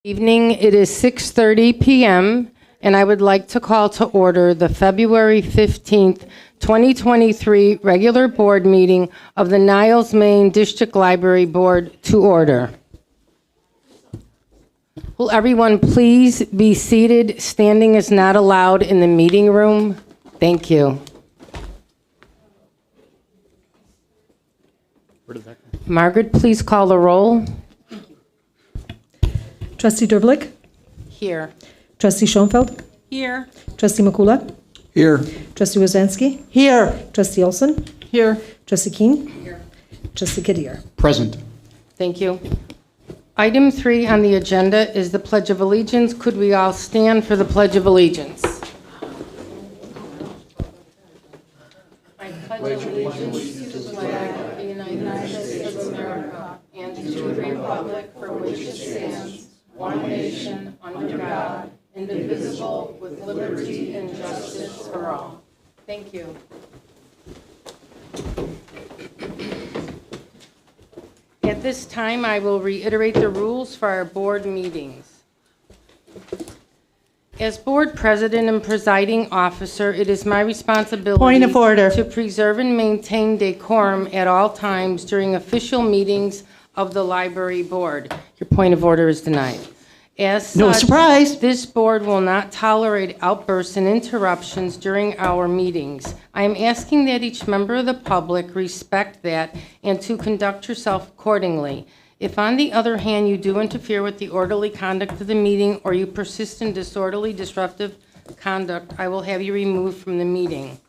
Evening, it is 6:30 p.m., and I would like to call to order the February 15th, 2023 regular board meeting of the Niles, Maine District Library Board to order. Will everyone please be seated? Standing is not allowed in the meeting room. Thank you. Where did that come? Margaret, please call the roll. Trustee Derblick, Here. Trustee Schoenfeld, Here. Trustee Makula, Here. Trustee Wazanski, Here. Trustee Olson, Here. Trustee Keene, Trustee Kittier. Present. Thank you. Item 3 on the agenda is the Pledge of Allegiance. Could we all stand for the Pledge of Allegiance? I pledge allegiance to the flag of the United States of America and to the republic for which it stands, one nation, under God, indivisible, with liberty and justice for all. Thank you. At this time, I will reiterate the rules for our board meetings. As board president and presiding officer, it is my responsibility Point of order. to preserve and maintain decorum at all times during official meetings of the library board. Your point of order is denied. As No such, surprise. this board will not tolerate outbursts and interruptions during our meetings. I am asking that each member of the public respect that and to conduct yourself accordingly. If, on the other hand, you do interfere with the orderly conduct of the meeting or you persist in disorderly, disruptive conduct, I will have you removed from the meeting.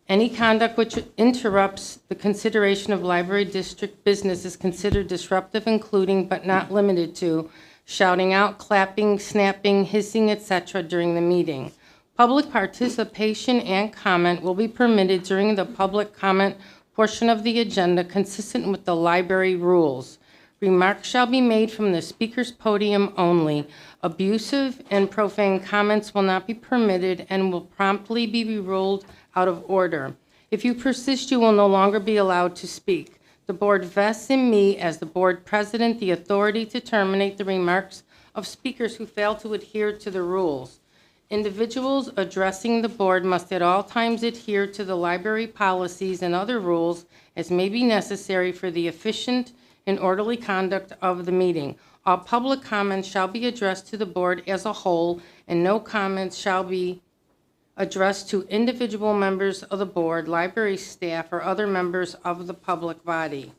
Any conduct which interrupts the consideration of library district business is considered disruptive, including but not limited to shouting out, clapping, snapping, hissing, etc. during the meeting. Public participation and comment will be permitted during the public comment portion of the agenda consistent with the library rules. Remarks shall be made from the speaker's podium only. Abusive and profane comments will not be permitted and will promptly be ruled out of order. If you persist, you will no longer be allowed to speak. The board vests in me, as the board president, the authority to terminate the remarks of speakers who fail to adhere to the rules. Individuals addressing the board must at all times adhere to the library policies and other rules as may be necessary for the efficient and orderly conduct of the meeting. All public comments shall be addressed to the board as a whole, and no comments shall be addressed to individual members of the board, library staff, or other members of the public body.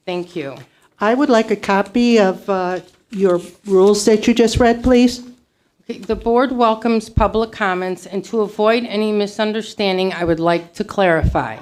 Thank you. I would like a copy of your rules that you just read, please. Okay, the board welcomes public comments, and to avoid any misunderstanding, I would like to clarify.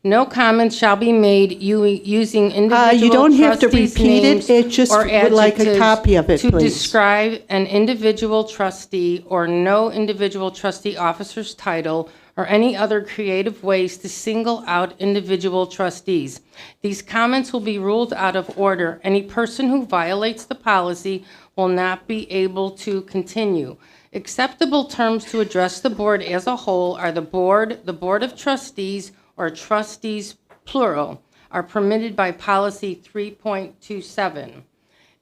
No comments shall be made using individual You don't have to trustees' repeat names it. It just or would like a adjectives copy of it, to please. describe an individual trustee or no individual trustee officer's title or any other creative ways to single out individual trustees. These comments will be ruled out of order. Any person who violates the policy will not be able to continue. Acceptable terms to address the board as a whole are the board of trustees, or trustees, plural, are permitted by policy 3.27.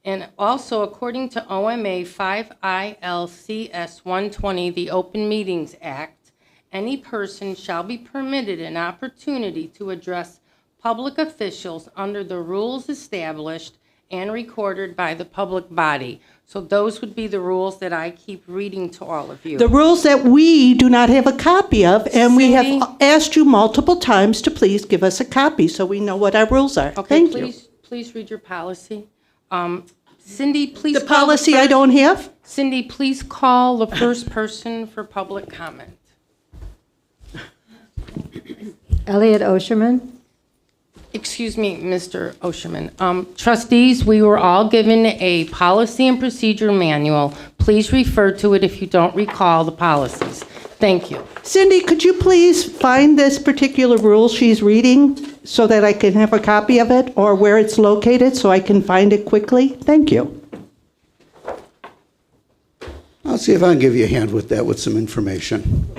And also, according to OMA 5 ILCS 120, the Open Meetings Act, any person shall be permitted an opportunity to address public officials under the rules established and recorded by the public body. So those would be the rules that I keep reading to all of you. The rules that we do not have a copy of, and we Cindy? have asked you multiple times to please give us a copy so we know what our rules are. Okay, Thank you. please read your policy. Cindy, please The call policy I first- don't have? Cindy, please call the first person for public comment. Elliot Osherman, Excuse me, Mr. Osherman. Trustees, we were all given a policy and procedure manual. Please refer to it if you don't recall the policies. Thank you. Cindy, could you please find this particular rule she's reading so that I can have a copy of it, or where it's located so I can find it quickly? Thank you. I'll see if I can give you a hand with that with some information.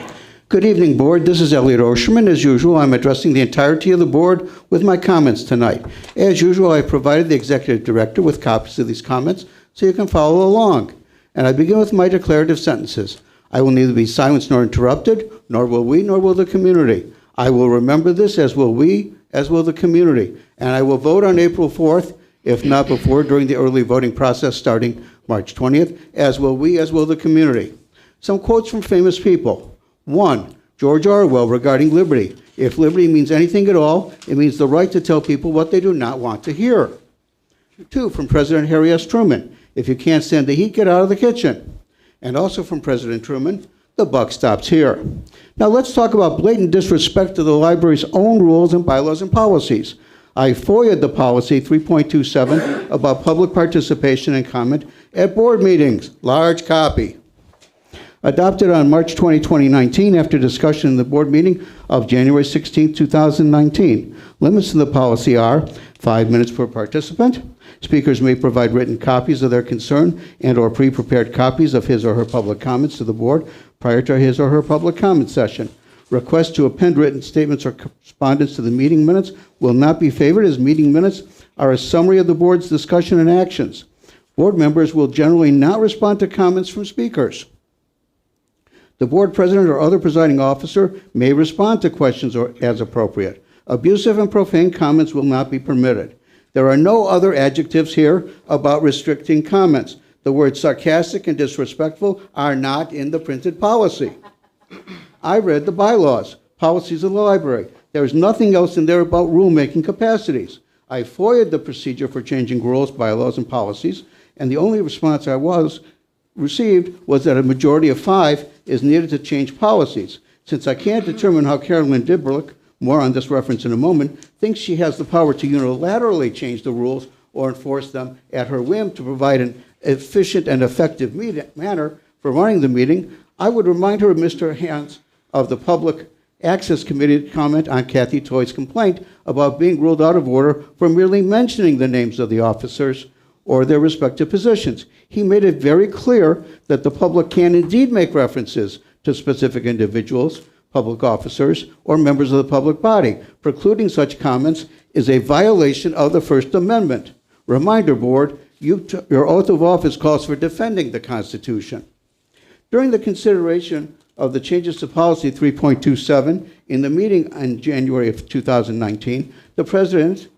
Good evening, Board. This is Elliot Osherman. As usual, I'm addressing the entirety of the Board with my comments tonight. As usual, I provided the Executive Director with copies of these comments so you can follow along. And I begin with my declarative sentences. I will neither be silenced nor interrupted, nor will we, nor will the community. I will remember this, as will we, as will the community. And I will vote on April 4th, if not before, during the early voting process starting March 20th, as will we, as will the community. Some quotes from famous people. 1, George Orwell regarding liberty. If liberty means anything at all, it means the right to tell people what they do not want to hear. 2, from President Harry S. Truman. If you can't stand the heat, get out of the kitchen. And also from President Truman, the buck stops here. Now let's talk about blatant disrespect to the library's own rules and bylaws and policies. I FOIA'd the policy 3.27 about public participation and comment at board meetings. Large copy. Adopted on March 20, 2019 after discussion in the board meeting of January 16, 2019. Limits to the policy are 5 minutes per participant. Speakers may provide written copies of their concern and or pre-prepared copies of his or her public comments to the board prior to his or her public comment session. Requests to append written statements or correspondence to the meeting minutes will not be favored, as meeting minutes are a summary of the board's discussion and actions. Board members will generally not respond to comments from speakers. The board president or other presiding officer may respond to questions or as appropriate. Abusive and profane comments will not be permitted. There are no other adjectives here about restricting comments. The words sarcastic and disrespectful are not in the printed policy. I read the bylaws, policies of the library. There's nothing else in there about rulemaking capacities. I FOIA'd the procedure for changing rules, bylaws, and policies, and the only response I received was that a majority of 5 is needed to change policies. Since I can't determine how Carolyn Dibrick, more on this reference in a moment, thinks she has the power to unilaterally change the rules or enforce them at her whim to provide an efficient and effective manner for running the meeting, I would remind her of Mr. Hans of the Public Access Committee comment on Kathy Toy's complaint about being ruled out of order for merely mentioning the names of the officers or their respective positions. He made it very clear that the public can indeed make references to specific individuals, public officers, or members of the public body. Precluding such comments is a violation of the First Amendment. Reminder, board, your oath of office calls for defending the Constitution. During the consideration of the changes to policy 3.27 in the meeting in January of 2019, the president,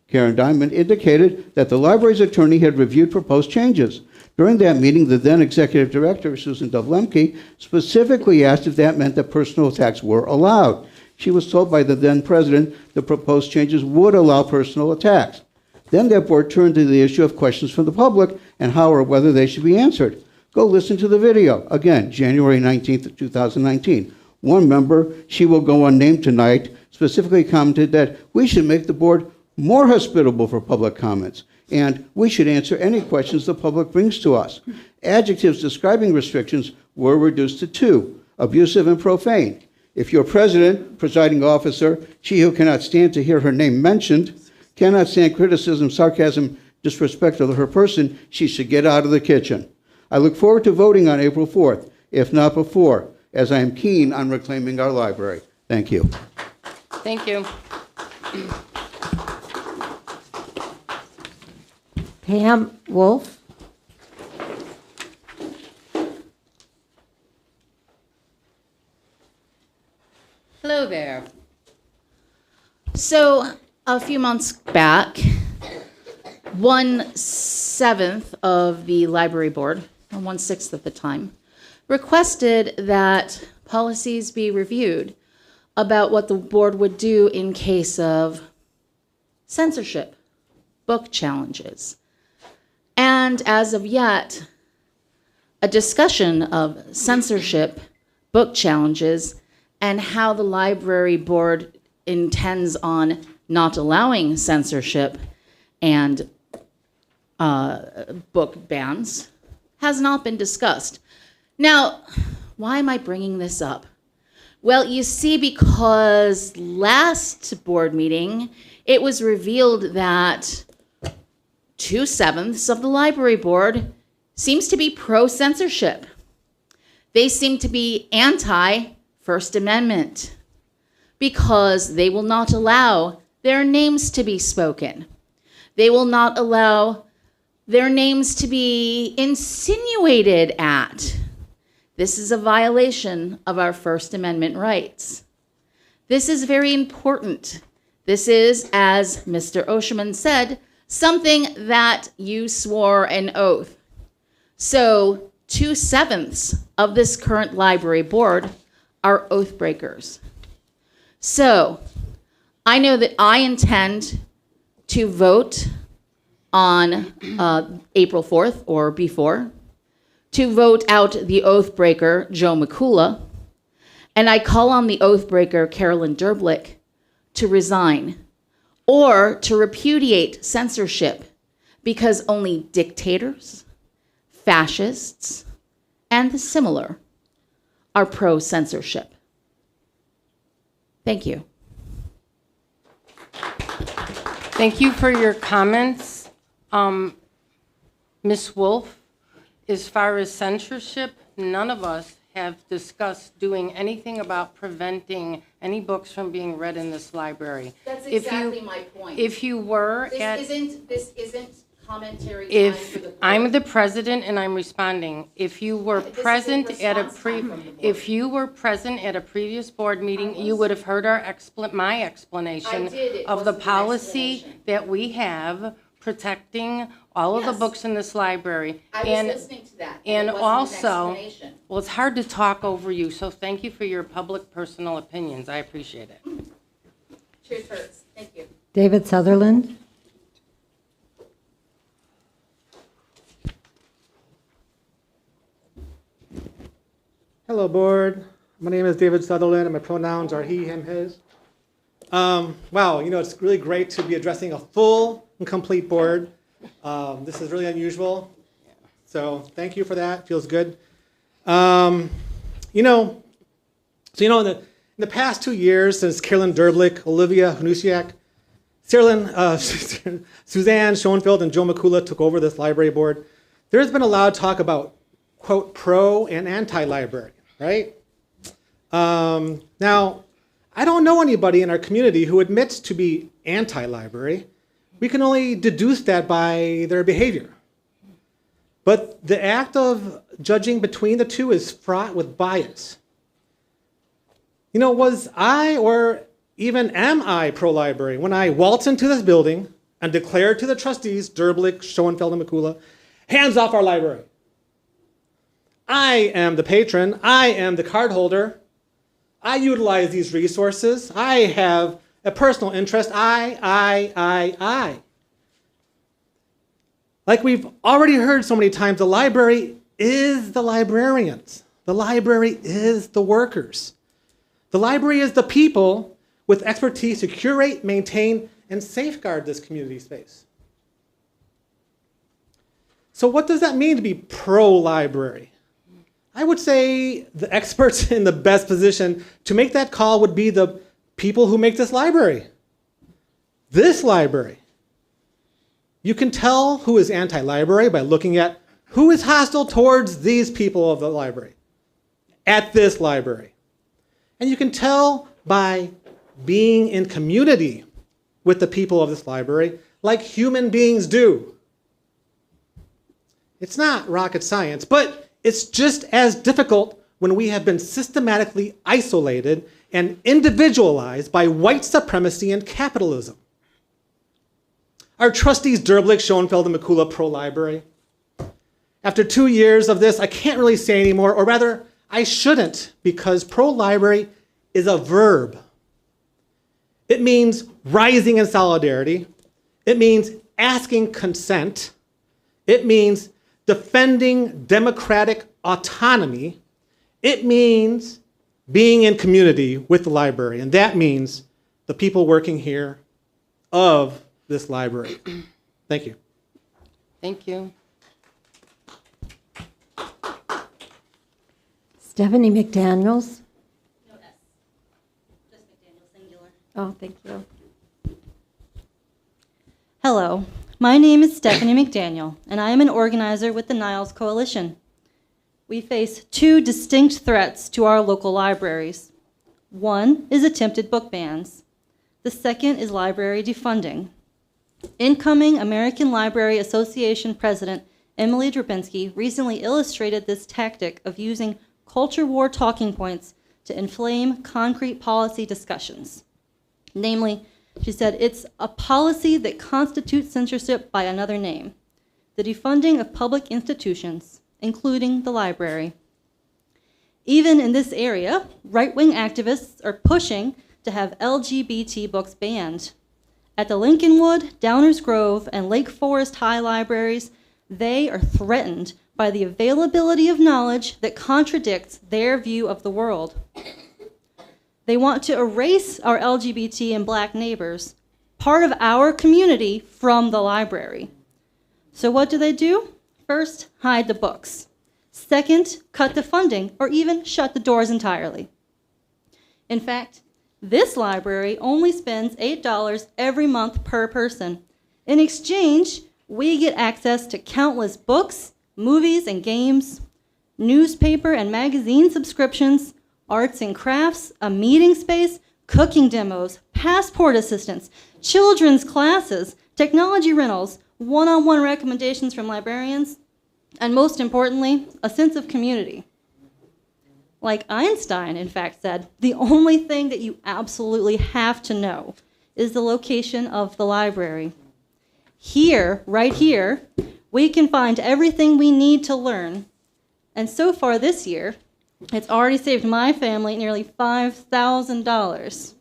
Karen Diamond, indicated that the library's attorney had reviewed proposed changes. During that meeting, the then executive director, Susan Dove-Lemke, specifically asked if that meant that personal attacks were allowed. She was told by the then president the proposed changes would allow personal attacks. Then that board turned to the issue of questions from the public and how or whether they should be answered. Go listen to the video. Again, January 19th, 2019. One member, she will go unnamed tonight, specifically commented that we should make the board more hospitable for public comments, and we should answer any questions the public brings to us. Adjectives describing restrictions were reduced to 2, abusive and profane. If your president, presiding officer, she who cannot stand to hear her name mentioned, cannot stand criticism, sarcasm, disrespect of her person, she should get out of the kitchen. I look forward to voting on April 4th, if not before, as I am keen on reclaiming our library. Thank you. Thank you. Pam Wolf. Hello there. So, a few months back, 1/7 of the library board, or 1/6 at the time, requested that policies be reviewed about what the board would do in case of censorship, book challenges. And as of yet, a discussion of censorship, book challenges, and how the library board intends on not allowing censorship and book bans has not been discussed. Now, why am I bringing this up? Well, you see, because last board meeting, it was revealed that 2/7 of the library board seems to be pro-censorship. They seem to be anti-First Amendment because they will not allow their names to be spoken. They will not allow their names to be insinuated at. This is a violation of our First Amendment rights. This is very important. This is, as Mr. Osherman said, something that you swore an oath. So 2/7 of this current library board are oath breakers. So I know that I intend to vote on April 4th or before to vote out the oath breaker, Joe McCullough, and I call on the oath breaker, Carolyn Derblick, to resign or to repudiate censorship because only dictators, fascists, and the similar are pro-censorship. Thank you. Thank you for your comments. Ms. Wolf, as far as censorship, none of us have discussed doing anything about preventing any books from being read in this library. That's If you- exactly my point. If you were This isn't commentary time for If the board. I'm the president and I'm responding, if you were This is a present at a response time from the board. if you were present at a previous board meeting, you would have heard our my explanation I did. It of the wasn't an policy explanation. that we have protecting all of the Yes. books in this library. I was And listening to that. and it wasn't also, an explanation. well, it's hard to talk over you, so thank you for your public personal opinions. I appreciate it. Truth hurts. Thank you. David Sutherland. Hello, board. My name is David Sutherland, and my pronouns are he, him, his. Wow, it's really great to be addressing a full and complete board. This is really unusual, so thank you for that. Feels good. In the past 2 years, since Carolyn Derblick, Olivia Hnusiak, Suzanne Schoenfeld, and Joe McCullough took over this library board, there's been a lot of talk about, quote, pro and anti-library, right? Now, I don't know anybody in our community who admits to be anti-library. We can only deduce that by their behavior. But the act of judging between the two is fraught with bias. Was I or even am I pro-library when I waltz into this building and declare to the trustees, Derblick, Schoenfeld, and McCullough, hands off our library? I am the patron. I am the card holder. I utilize these resources. I have a personal interest. I. Like we've already heard so many times, the library is the librarians. The library is the workers. The library is the people with expertise to curate, maintain, and safeguard this community space. So what does that mean to be pro-library? I would say the experts in the best position to make that call would be the people who make this library. This library. You can tell who is anti-library by looking at who is hostile towards these people of the library at this library. And you can tell by being in community with the people of this library like human beings do. It's not rocket science, but it's just as difficult when we have been systematically isolated and individualized by white supremacy and capitalism. Are trustees Derblick, Schoenfeld, and McCullough pro-library? After 2 years of this, I can't really say anymore, or rather, I shouldn't, because pro-library is a verb. It means rising in solidarity. It means asking consent. It means defending democratic autonomy. It means being in community with the library, and that means the people working here of this library. Thank you. Thank you. Stephanie McDaniels. No S. Just McDaniel, singular. Oh, thank you. Hello, my name is Stephanie McDaniel, and I am an organizer with the Niles Coalition. We face two distinct threats to our local libraries. One is attempted book bans. The second is library defunding. Incoming American Library Association President Emily Drabinski recently illustrated this tactic of using culture war talking points to inflame concrete policy discussions. Namely, she said, it's a policy that constitutes censorship by another name, the defunding of public institutions, including the library. Even in this area, right-wing activists are pushing to have LGBT books banned. At the Lincolnwood, Downers Grove, and Lake Forest High libraries, they are threatened by the availability of knowledge that contradicts their view of the world. They want to erase our LGBT and Black neighbors, part of our community, from the library. So what do? First, hide the books. Second, cut the funding, or even shut the doors entirely. In fact, this library only spends $8 every month per person. In exchange, we get access to countless books, movies and games, newspaper and magazine subscriptions, arts and crafts, a meeting space, cooking demos, passport assistance, children's classes, technology rentals, one-on-one recommendations from librarians, and most importantly, a sense of community. Like Einstein, in fact, said, the only thing that you absolutely have to know is the location of the library. Here, right here, we can find everything we need to learn. And so far this year, it's already saved my family nearly $5,000.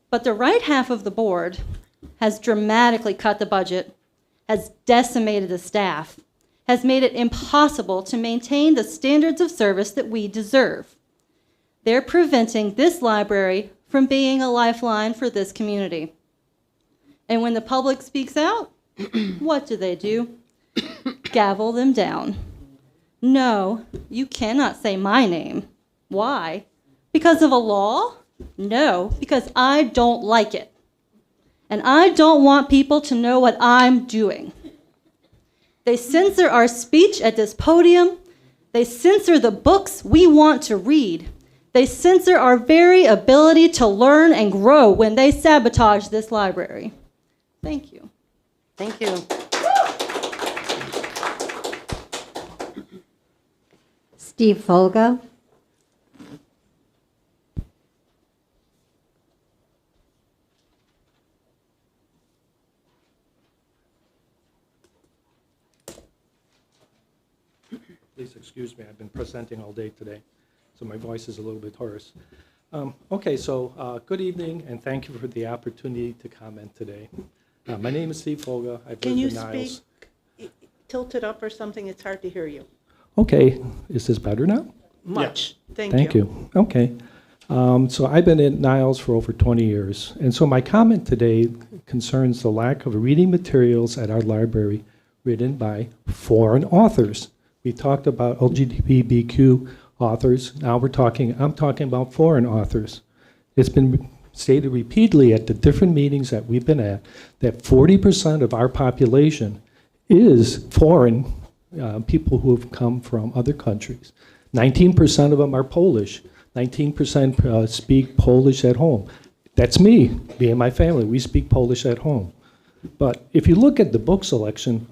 But the right half of the board has dramatically cut the budget, has decimated the staff, has made it impossible to maintain the standards of service that we deserve. They're preventing this library from being a lifeline for this community. And when the public speaks out, what do? Gavel them down. No, you cannot say my name. Why? Because of a law? No, because I don't like it. And I don't want people to know what I'm doing. They censor our speech at this podium. They censor the books we want to read. They censor our very ability to learn and grow when they sabotage this library. Thank you. Thank you. Steve Folga. Please excuse me, I've been presenting all day today, so my voice is a little bit hoarse. Good evening, and thank you for the opportunity to comment today. My name is Steve Folga. I've Can lived you in Niles. speak, tilt it up or something? It's hard to hear you. Okay, is this better now? Much. Thank you. Okay. So I've been in Niles for over 20 years, and so my comment today concerns the lack of reading materials at our library written by foreign authors. We talked about LGBTQ authors. Now I'm talking about foreign authors. It's been stated repeatedly at the different meetings that we've been at that 40% of our population is foreign people who have come from other countries. 19% of them are Polish. 19% speak Polish at home. That's me and my family. We speak Polish at home. But if you look at the book selection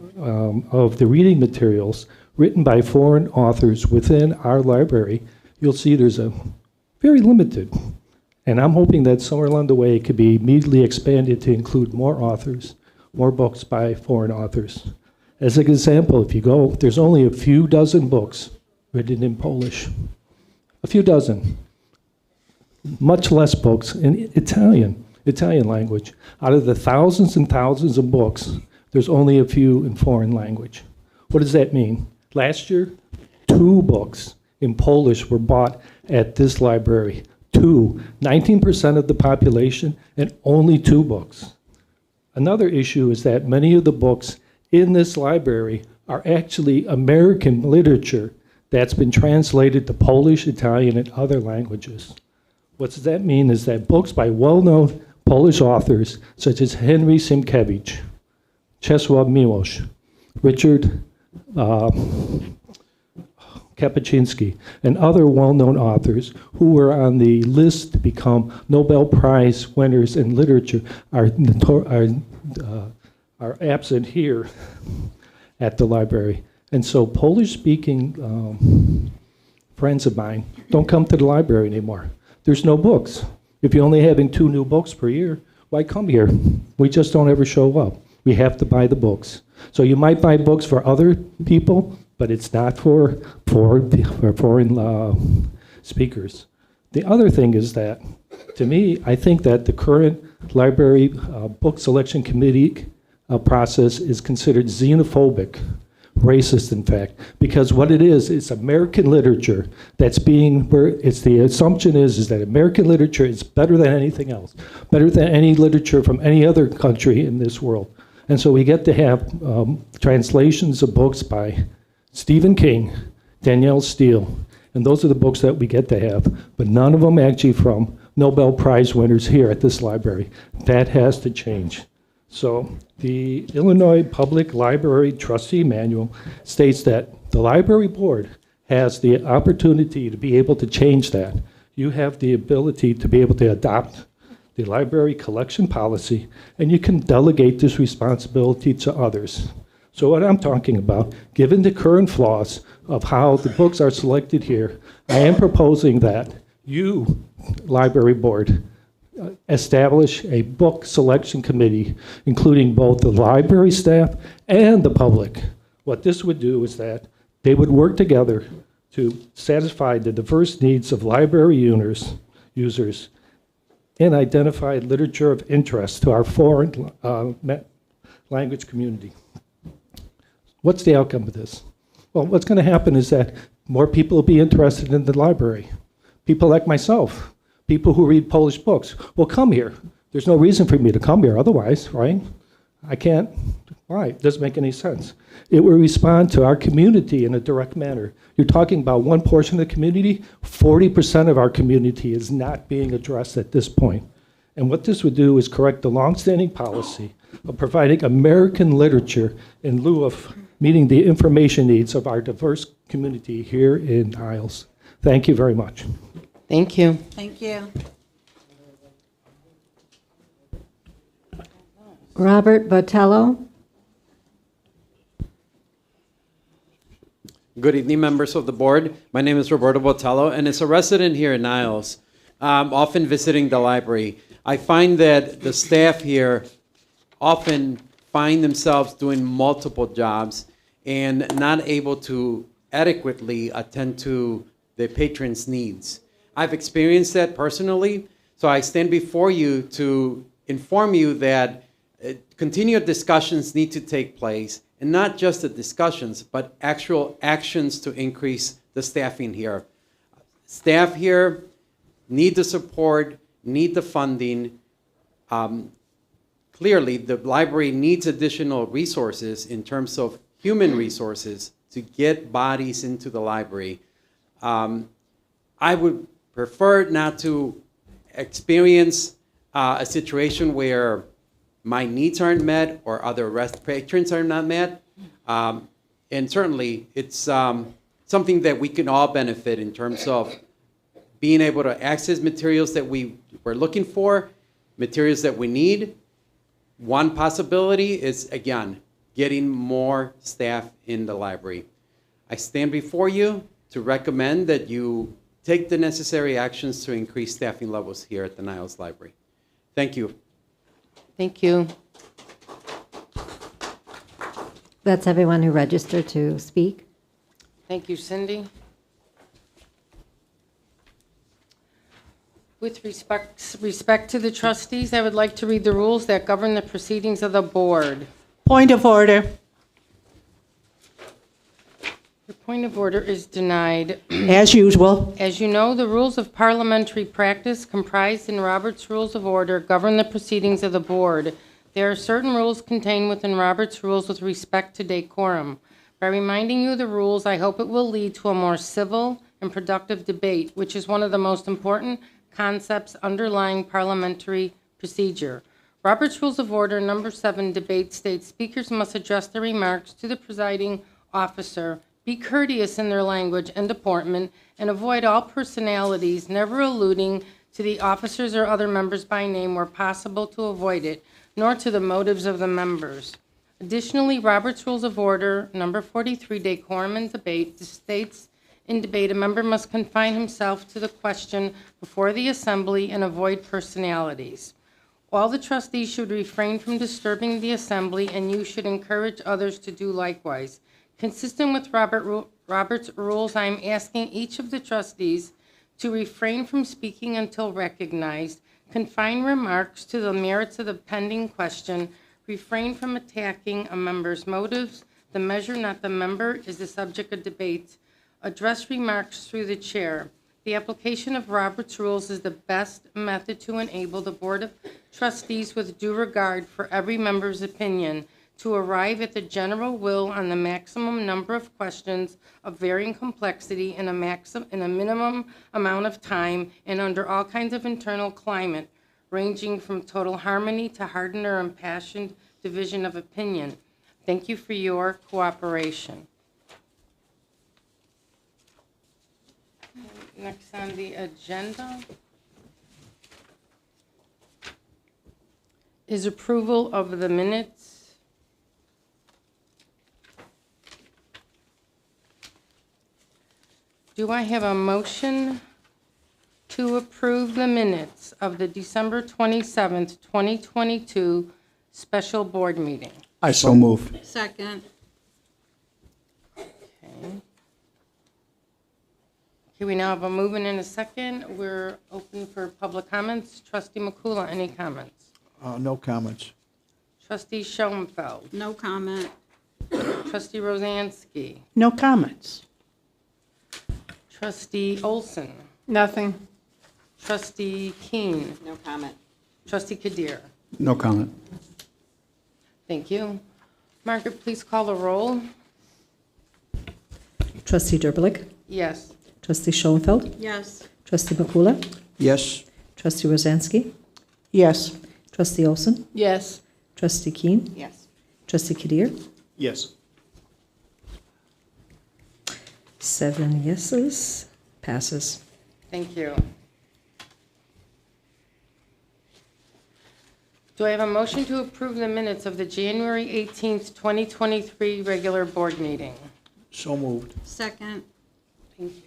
of the reading materials written by foreign authors within our library, you'll see there's a very limited. And I'm hoping that somewhere along the way it could be immediately expanded to include more authors, more books by foreign authors. As an example, if you go, there's only a few dozen books written in Polish. A few dozen. Much less books in Italian language. Out of the thousands and thousands of books, there's only a few in foreign language. What does that mean? Last year, 2 books in Polish were bought at this library. 2. 19% of the population and only 2 books. Another issue is that many of the books in this library are actually American literature that's been translated to Polish, Italian, and other languages. What does that mean is that books by well-known Polish authors such as Henry Sienkiewicz, Czesław Miłosz, Richard Kapuscinski, and other well-known authors who were on the list to become Nobel Prize winners in literature are are absent here at the library. And so Polish-speaking friends of mine don't come to the library anymore. There's no books. If you're only having 2 new books per year, why come here? We just don't ever show up. We have to buy the books. So you might buy books for other people, but it's not for foreign speakers. The other thing is that, to me, I think that the current library book selection committee process is considered xenophobic, racist, in fact, because what it is American literature that's being, the assumption is that American literature is better than anything else, better than any literature from any other country in this world. And so we get to have translations of books by Stephen King, Danielle Steele, and those are the books that we get to have, but none of them actually from Nobel Prize winners here at this library. That has to change. So the Illinois Public Library Trustee Manual states that the library board has the opportunity to be able to change that. You have the ability to be able to adopt the library collection policy, and you can delegate this responsibility to others. So what I'm talking about, given the current flaws of how the books are selected here, I am proposing that you, library board, establish a book selection committee, including both the library staff and the public. What this would do is that they would work together to satisfy the diverse needs of library users and identify literature of interest to our foreign language community. What's the outcome of this? Well, what's going to happen is that more people will be interested in the library. People like myself, people who read Polish books, will come here. There's no reason for me to come here otherwise, right? I can't. Why? It doesn't make any sense. It will respond to our community in a direct manner. You're talking about one portion of the community. 40% of our community is not being addressed at this point. And what this would do is correct the longstanding policy of providing American literature in lieu of meeting the information needs of our diverse community here in Niles. Thank you very much. Thank you. Thank you. Robert Botello. Good evening, members of the board. My name is Roberto Botello, and as a resident here in Niles, often visiting the library, I find that the staff here often find themselves doing multiple jobs and not able to adequately attend to the patrons' needs. I've experienced that personally, so I stand before you to inform you that continued discussions need to take place, and not just the discussions, but actual actions to increase the staffing here. Staff here need the support, need the funding. Clearly, the library needs additional resources in terms of human resources to get bodies into the library. I would prefer not to experience a situation where my needs aren't met or other patrons are not met. And certainly, it's something that we can all benefit in terms of being able to access materials that we're looking for, materials that we need. One possibility is, again, getting more staff in the library. I stand before you to recommend that you take the necessary actions to increase staffing levels here at the Niles Library. Thank you. Thank you. That's everyone who registered to speak. Thank you, Cindy. With respect to the trustees, I would like to read the rules that govern the proceedings of the board. Point of order. Your point of order is denied. As usual. As you know, the rules of parliamentary practice comprised in Robert's Rules of Order govern the proceedings of the board. There are certain rules contained within Robert's Rules with respect to decorum. By reminding you of the rules, I hope it will lead to a more civil and productive debate, which is one of the most important concepts underlying parliamentary procedure. Robert's Rules of Order, number 7, debate states speakers must address their remarks to the presiding officer, be courteous in their language and deportment, and avoid all personalities, never alluding to the officers or other members by name where possible to avoid it. nor to the motives of the members. Additionally, Robert's Rules of Order, number 43, decorum and debate, states in debate, a member must confine himself to the question before the assembly and avoid personalities. All the trustees should refrain from disturbing the assembly, and you should encourage others to do likewise. Consistent with Robert's rules, I am asking each of the trustees to refrain from speaking until recognized, confine remarks to the merits of the pending question, refrain from attacking a member's motives. The measure, not the member, is the subject of debate. Address remarks through the chair. The application of Robert's rules is the best method to enable the Board of Trustees, with due regard for every member's opinion, to arrive at the general will on the maximum number of questions of varying complexity in a minimum amount of time and under all kinds of internal climate, ranging from total harmony to hardened or impassioned division of opinion. Thank you for your cooperation. Next on the agenda is approval of the minutes. Do I have a motion to approve the minutes of the December 27th, 2022 special board meeting? I so move. Second. Okay, we now have a movement and a second. We're open for public comments. Trustee McCullough, any comments? No comments. Trustee Schoenfeld. No comment. Trustee Rosansky. No comments. Trustee Olson. Nothing. Trustee Keene. No comment. Trustee Kadir. No comment. Thank you. Margaret, please call the roll. Trustee Derblick. Yes. Trustee Schoenfeld. Yes. Trustee Makula. Yes. Trustee Rosansky. Yes. Trustee Olson. Yes. Trustee Keene. Yes. Trustee Kadir. Yes. 7 yeses. Passes. Thank you. Do I have a motion to approve the minutes of the January 18th, 2023 regular board meeting? So moved. Second. Thank you.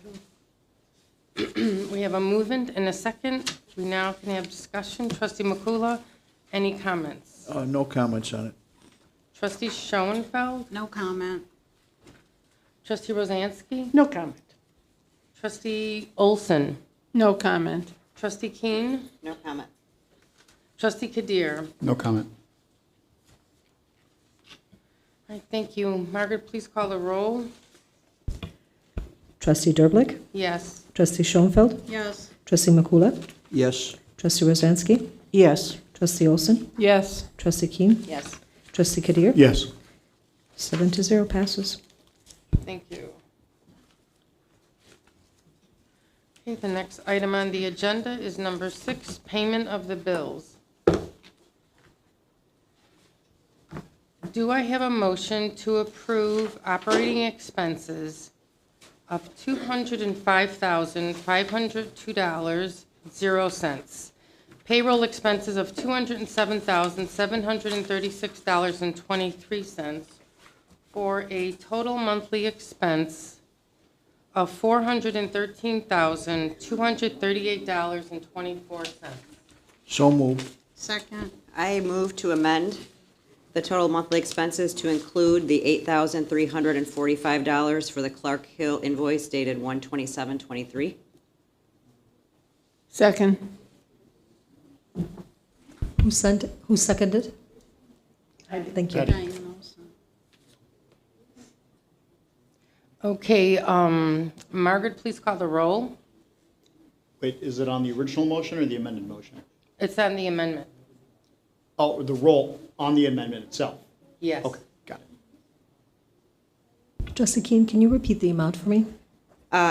We have a movement and a second. We now can have discussion. Trustee Makula, any comments? No comments on it. Trustee Schoenfeld? No comment. Trustee Rosansky? No comment. Trustee Olson? No comment. Trustee Keene? No comment. Trustee Kadir? No comment. All right, thank you. Margaret, please call the roll. Trustee Derblick. Yes. Trustee Schoenfeld. Yes. Trustee Makula. Yes. Trustee Rosansky. Yes. Trustee Olson. Yes. Trustee Keene. Yes. Trustee Kadir. Yes. 7-0 passes. Thank you. Okay, the next item on the agenda is number 6, payment of the bills. Do I have a motion to approve operating expenses of $205,502.00, payroll expenses of $207,736.23, for a total monthly expense of $413,238.24. So moved. Second. I move to amend the total monthly expenses to include the $8,345 for the Clark Hill invoice dated 1/27/23. Second. Who seconded? Thank you. Okay, Margaret, please call the roll. Wait, is it on the original motion or the amended motion? It's on the amendment. Oh, the roll on the amendment itself? Yes. Okay, got it. Trustee Keene, can you repeat the amount for me?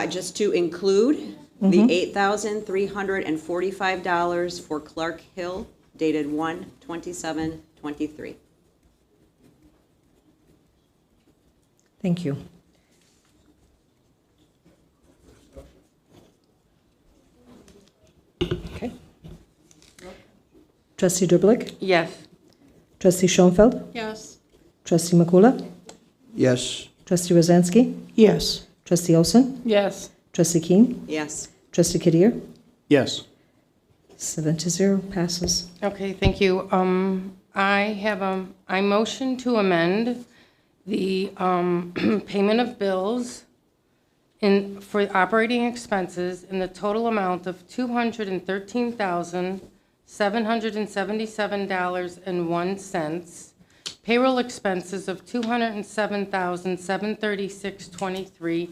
Just to include the $8,345 for Clark Hill dated 1/27/23. Thank you. Okay. Trustee Derblick. Yes. Trustee Schoenfeld? Yes. Trustee Makula? Yes. Trustee Rozansky? Yes. Trustee Olson? Yes. Trustee King? Yes. Trustee Kittier? Yes. 7-0 passes. Okay, thank you. I motion to amend the payment of bills for operating expenses in the total amount of $213,777.01, payroll expenses of $207,736.23,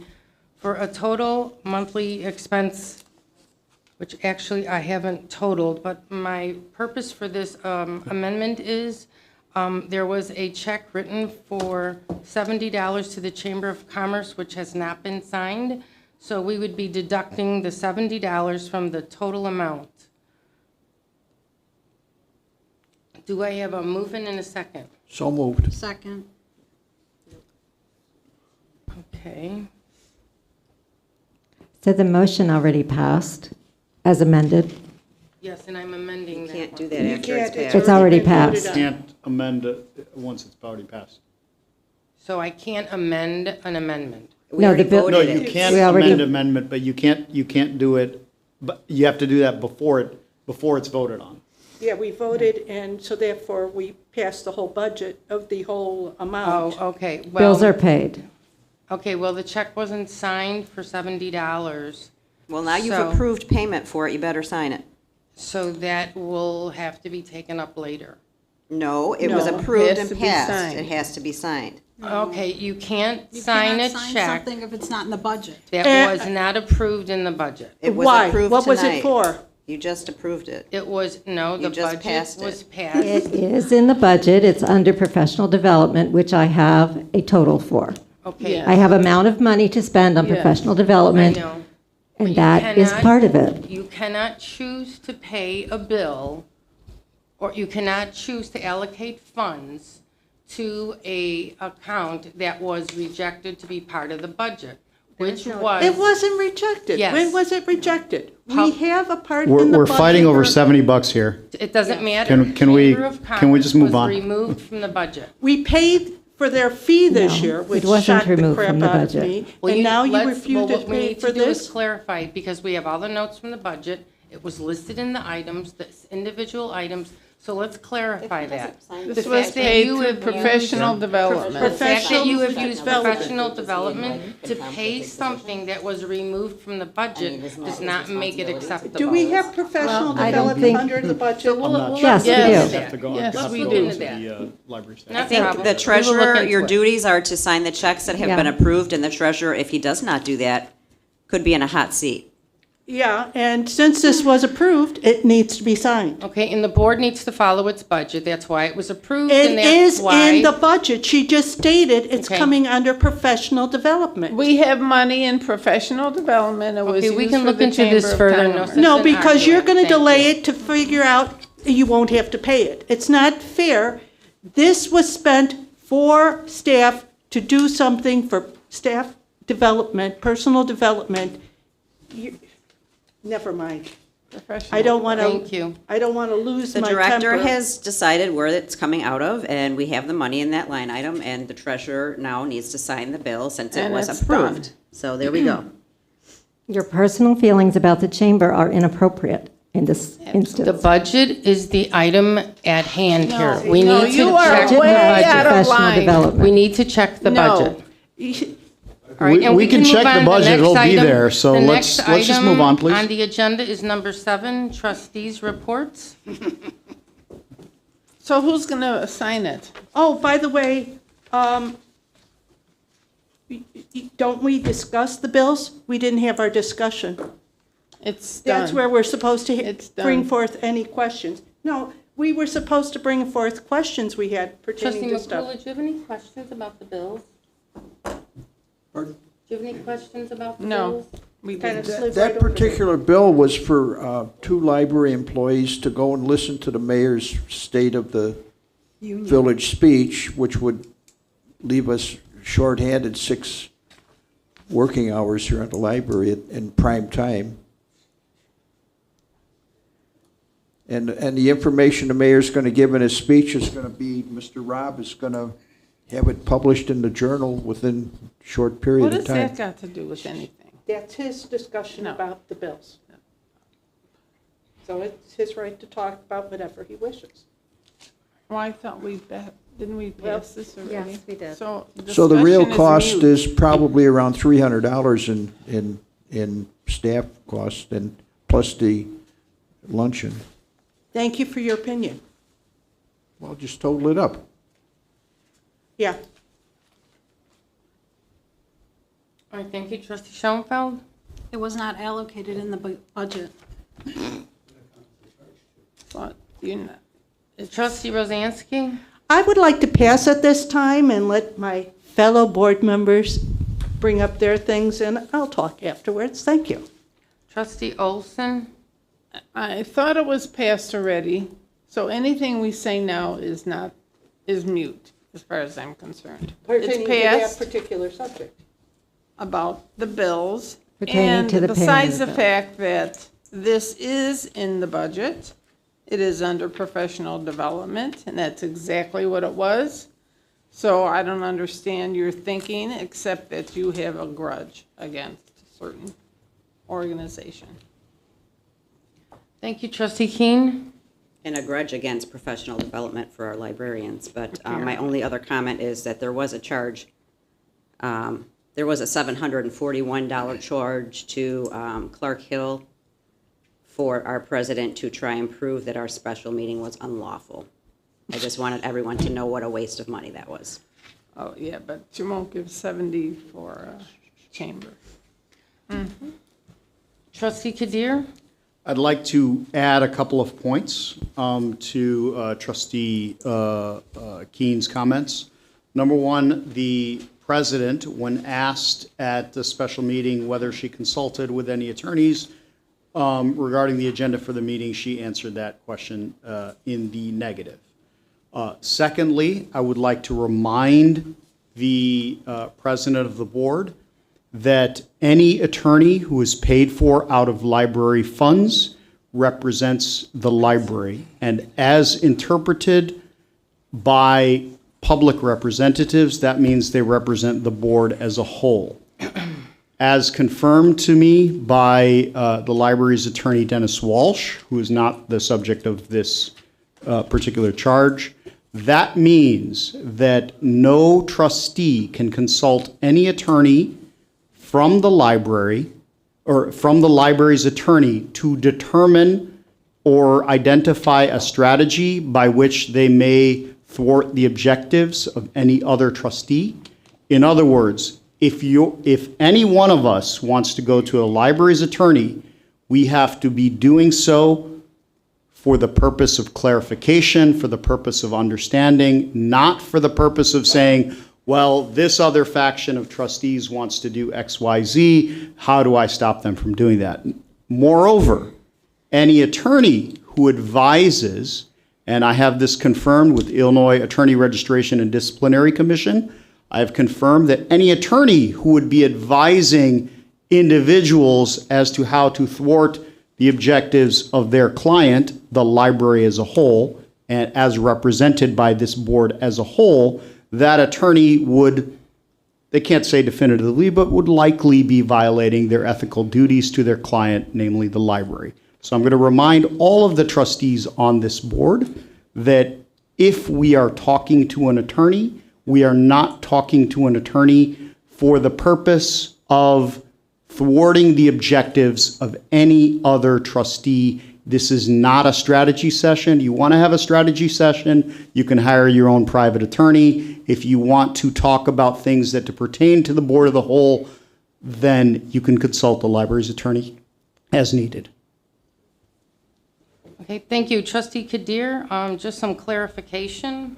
for a total monthly expense, which actually I haven't totaled, but my purpose for this amendment is there was a check written for $70 to the Chamber of Commerce, which has not been signed. So we would be deducting the $70 from the total amount. Do I have a move-in and a second? So moved. Second. Okay. So the motion already passed as amended. Yes, and I'm amending You that. can't do one. that after it's passed. It's already passed. Can't amend it once it's already passed. So I can't amend an amendment. We No, already the bill- voted No, it. you can't We already- amend amendment, but you can't do it, but you have to do that before it's voted on. Yeah, we voted, and so therefore we passed the whole budget of the whole amount. Oh, okay. Bills Well, are paid. okay, well, the check wasn't signed for $70. Well, now you've So- approved payment for it, you better sign it. So that will have to be taken up later. No, it was No, approved has and to be passed. signed. It has to be signed. Okay, you can't sign a check something if it's not in the budget. that was not approved in the budget. It was Why? approved What was it tonight. for? You just approved it. It was, no, the You just budget passed it. was passed. It is in the budget. It's under professional development, which I have a total for. Okay. I have amount of money to spend on professional I development, know. and You that is cannot- part of it. You cannot choose to pay a bill, or you cannot choose to allocate funds to a account that was rejected to be part of the budget, which was. It wasn't rejected. Yes. When was it rejected? How- We have a part in the budget. We're fighting over where- $70 here. It doesn't matter. Can we- Chamber of can we just move Commerce on? was removed from the budget. We paid for their fee this No, year, it which wasn't shocked the removed crap from the out of budget. me. Well, And now you let's- refuse well, to what we pay need for to do is this? clarify, because we have all the notes from the budget. It was listed in the items, the individual items, so let's clarify that. This The was fact that paid you through have professional used- development. The fact that you have Professional used development. professional development to pay something that was removed from the budget does not make it acceptable. Do we have professional I don't development think- under the budget? We'll look Yes, we into do. that. Have to go- Yes, have to we go do. into That. the library staff. I Not think problem. the We will look treasurer, into your it. duties are to sign the checks that have been Yeah. approved, and the treasurer, if he does not do that, could be in a hot seat. Yeah, and since this was approved, it needs to be signed. Okay, and the board needs to follow its budget. That's why it was approved, It and that's is why. in the budget. She just stated it's Okay. coming under professional development. We have money in professional development. It was Okay, we used can for look the into Chamber this of further. No Commerce. sense No, in because you're arguing. going to Thank delay you. it to figure out you won't have to pay it. It's not fair. This was spent for staff to do something for staff development, personal development. Never mind. I don't want to. Thank you. I don't want to lose The my director temper. has decided where it's coming out of, and we have the money in that line item, and the treasurer now needs to sign the bill since it And was it's approved. done. So there we go. Your personal feelings about the chamber are inappropriate in this The instance. budget is the item at hand here. We No, need to you are check the way out budget. of Professional line. We development. need to check the No. budget. All right, and We can move check the on to budget, next it'll be item. there, so The let's next just item move on, please. On the agenda is number 7, Trustees Reports. So who's going to sign it? Oh, by the way, don't we discuss the bills? We didn't have our discussion. It's done. That's where we're supposed to It's bring done. forth any questions. No, we were supposed to bring forth questions we had pertaining Trustee to stuff. McCullough, do you have any questions about the bills? Pardon? Do you have any questions about the No. bills? We Kind of did. slid right That over it. particular bill was for 2 library employees to go and listen to the mayor's State of the Village speech, which would leave us shorthanded 6 working hours here at the library in prime time. And the information the mayor's going to give in his speech is going to be, Mr. Rob is going to have it published in the journal within a short period What of has time. that got to do with anything? That's his discussion about the bills. So it's his right to talk about whatever he wishes. Well, I thought didn't we pass this already? yes, we did. So So the real discussion cost mute. is probably around $300 in staff costs and plus the luncheon. Thank you for your opinion. Well, just total it up. Yeah. All right, thank you, trustee Schoenfeld. It was not allocated in the budget. But, you know, Trustee Rosansky? I would like to pass at this time and let my fellow board members bring up their things, and I'll talk afterwards. Thank you. Trustee Olson? I thought it was passed already, so anything we say now is mute, as far as I'm concerned. Pertaining It's to that passed particular subject. about the bills. Pertaining to the payment besides of the the bill. fact that this is in the budget, it is under professional development, and that's exactly what it was. So I don't understand your thinking, except that you have a grudge against a certain organization. Thank you, trustee Keene. And a grudge against professional development for our librarians. But my only other comment is that there was a charge. There was a $741 charge to Clark Hill for our president to try and prove that our special meeting was unlawful. I just wanted everyone to know what a waste of money that was. Oh, yeah, but you won't give 70 for chamber. Trustee Kadir? I'd like to add a couple of points to Trustee Keene's comments. Number one, the president, when asked at the special meeting whether she consulted with any attorneys regarding the agenda for the meeting, she answered that question in the negative. Secondly, I would like to remind the president of the board that any attorney who is paid for out of library funds represents the library. And as interpreted by public representatives, that means they represent the board as a whole. As confirmed to me by the library's attorney, Dennis Walsh, who is not the subject of this particular charge, that means that no trustee can consult any attorney from the library or from the library's attorney to determine or identify a strategy by which they may thwart the objectives of any other trustee. In other words, if any one of us wants to go to a library's attorney, we have to be doing so for the purpose of clarification, for the purpose of understanding, not for the purpose of saying, well, this other faction of trustees wants to do X, Y, Z. How do I stop them from doing that? Moreover, any attorney who advises, and I have this confirmed with Illinois Attorney Registration and Disciplinary Commission, I have confirmed that any attorney who would be advising individuals as to how to thwart the objectives of their client, the library as a whole, and as represented by this board as a whole, that attorney would, they can't say definitively, but would likely be violating their ethical duties to their client, namely the library. So I'm going to remind all of the trustees on this board that if we are talking to an attorney, we are not talking to an attorney for the purpose of thwarting the objectives of any other trustee. This is not a strategy session. You want to have a strategy session, you can hire your own private attorney. If you want to talk about things that pertain to the board of the whole, then you can consult the library's attorney as needed. Okay, thank you. Trustee Kadir, just some clarification.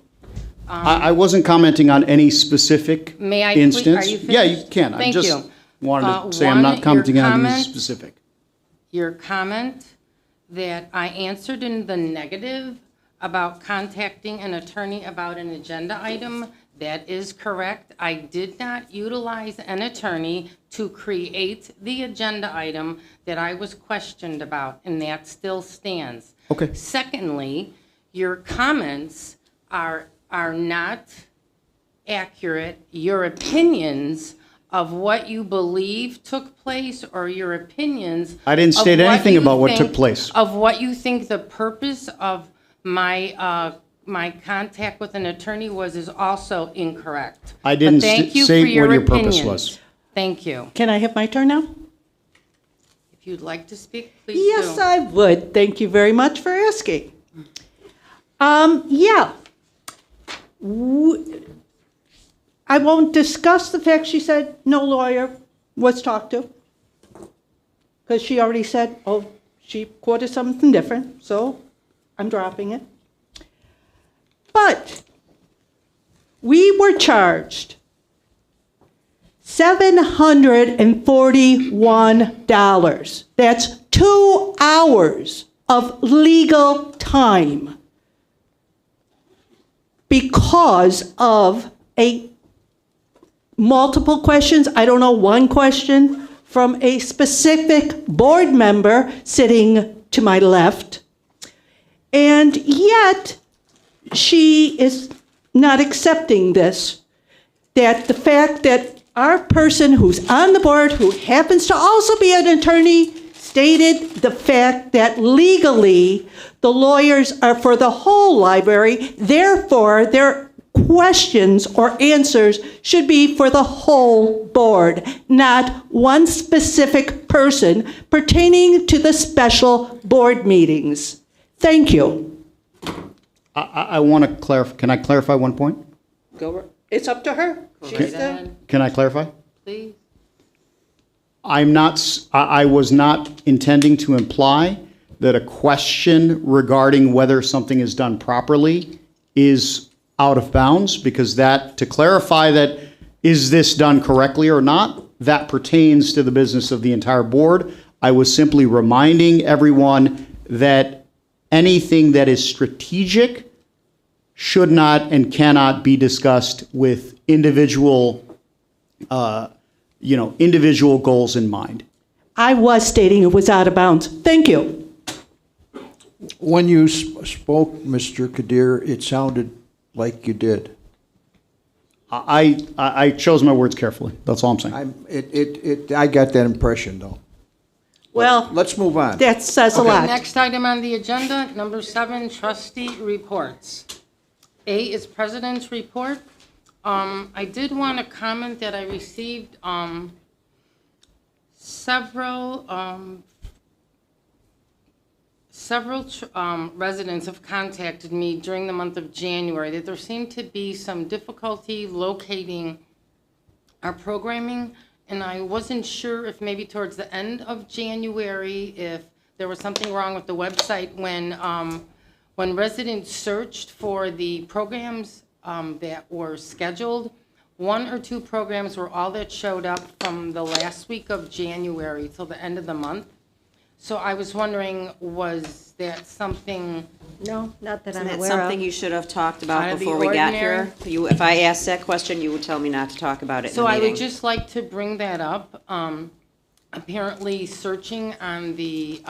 I wasn't commenting on any specific May I instance. please- are you Yeah, you finished? can. I Thank just you. wanted to say I'm One, not commenting your on any comment- specific. Your comment that I answered in the negative about contacting an attorney about an agenda item, that is correct. I did not utilize an attorney to create the agenda item that I was questioned about, and that still stands. Okay. Secondly, your comments are not accurate. Your opinions of what you believe took place, or your opinions. I didn't of state what anything you about what think- took place. Of what you think the purpose of my my contact with an attorney was is also incorrect. I didn't But thank you say for your what your purpose opinions. was. Thank you. Can I have my turn now? If you'd like to speak, please do. Yes, I would. Thank you very much for asking. Yeah. I won't discuss the fact she said no lawyer was talked to, because she already said, oh, she quoted something different, so I'm dropping it. But we were charged $741. That's 2 hours of legal time because of multiple questions. I don't know, one question from a specific board member sitting to my left. And yet, she is not accepting this, that the fact that our person who's on the board, who happens to also be an attorney, stated the fact that legally the lawyers are for the whole library, therefore their questions or answers should be for the whole board, not one specific person pertaining to the special board meetings. Thank you. I want to clarify, can I clarify one point? It's up to her. She's the... Can I clarify? Please. I was not intending to imply that a question regarding whether something is done properly is out of bounds, because that, to clarify that, is this done correctly or not, that pertains to the business of the entire board. I was simply reminding everyone that anything that is strategic should not and cannot be discussed with individual goals in mind. I was stating it was out of bounds. Thank you. When you spoke, Mr. Kadir, it sounded like you did. I chose my words carefully. That's all I'm saying. I got that impression, though. Well, let's move on. That says a Okay, lot. next item on the agenda, number 7, trustee reports. A is president's report. I did want to comment that I received several residents have contacted me during the month of January that there seemed to be some difficulty locating our programming, and I wasn't sure if maybe towards the end of January, if there was something wrong with the website when residents searched for the programs that were scheduled. 1 or 2 programs were all that showed up from the last week of January till the end of the month. So I was wondering, was that something? No, not that I'm Isn't that aware of. something you should have talked Out about of the before we got ordinary? here? If I asked that question, you would tell me not to talk about it in So the I meeting. would just like to bring that up. Apparently searching on the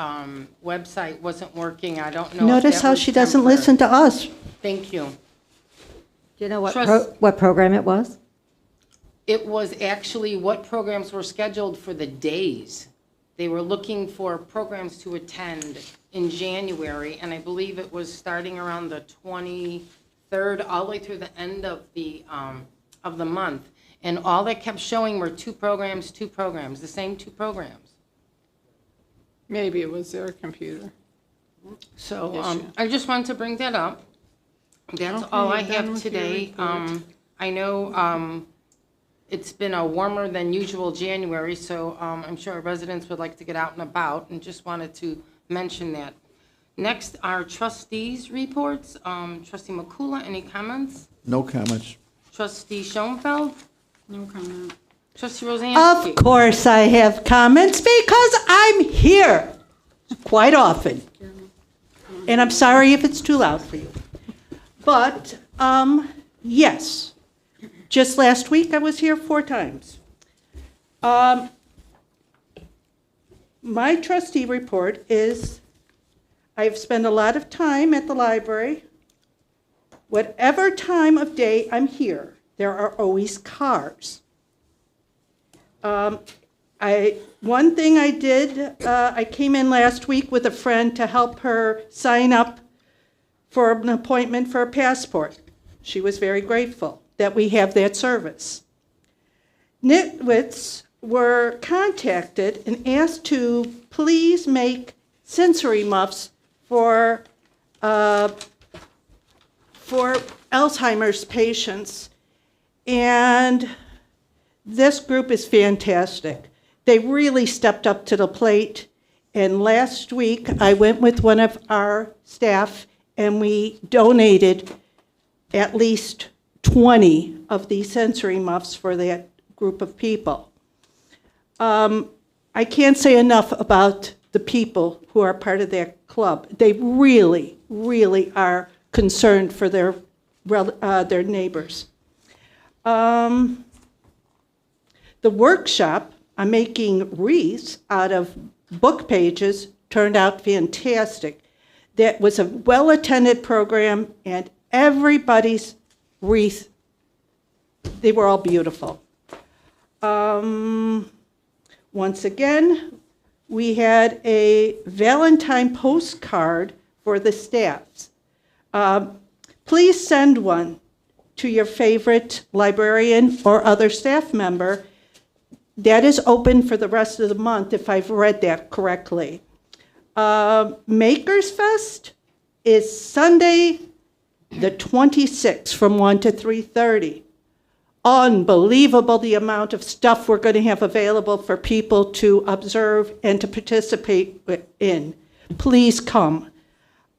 website wasn't working. I don't know. if Notice that how was she doesn't temporary. listen to us. Thank you. Do you know what, Trust- what program it was? It was actually what programs were scheduled for the days. They were looking for programs to attend in January, and I believe it was starting around the 23rd, all the way through the end of the month. And all that kept showing were 2 programs, the same 2 programs. Maybe it was their computer. So Issue. I just wanted to bring that up. That's Okay, all I you're done have with your today. report. I know it's been a warmer than usual January, so I'm sure our residents would like to get out and about, and just wanted to mention that. Next are trustees' reports. Trustee Makula, any comments? No comments. Trustee Schoenfeld? No comment. Trustee Rosansky? Of course I have comments because I'm here quite often. And I'm sorry if it's too loud for you. But, yes, just last week I was here 4 times. My trustee report is, I've spent a lot of time at the library. Whatever time of day I'm here, there are always cars. One thing I did, I came in last week with a friend to help her sign up for an appointment for a passport. She was very grateful that we have that service. Nitwits were contacted and asked to please make sensory muffs for Alzheimer's patients. And this group is fantastic. They really stepped up to the plate. And last week, I went with one of our staff and we donated at least 20 of these sensory muffs for that group of people. I can't say enough about the people who are part of that club. They really, really are concerned for their neighbors. The workshop on making wreaths out of book pages turned out fantastic. That was a well-attended program, and everybody's wreath, they were all beautiful. Once again, we had a Valentine postcard for the staffs. Please send one to your favorite librarian or other staff member. That is open for the rest of the month, if I've read that correctly. Makers Fest is Sunday, the 26th, from 1 to 3:30. Unbelievable the amount of stuff we're going to have available for people to observe and to participate in. Please come.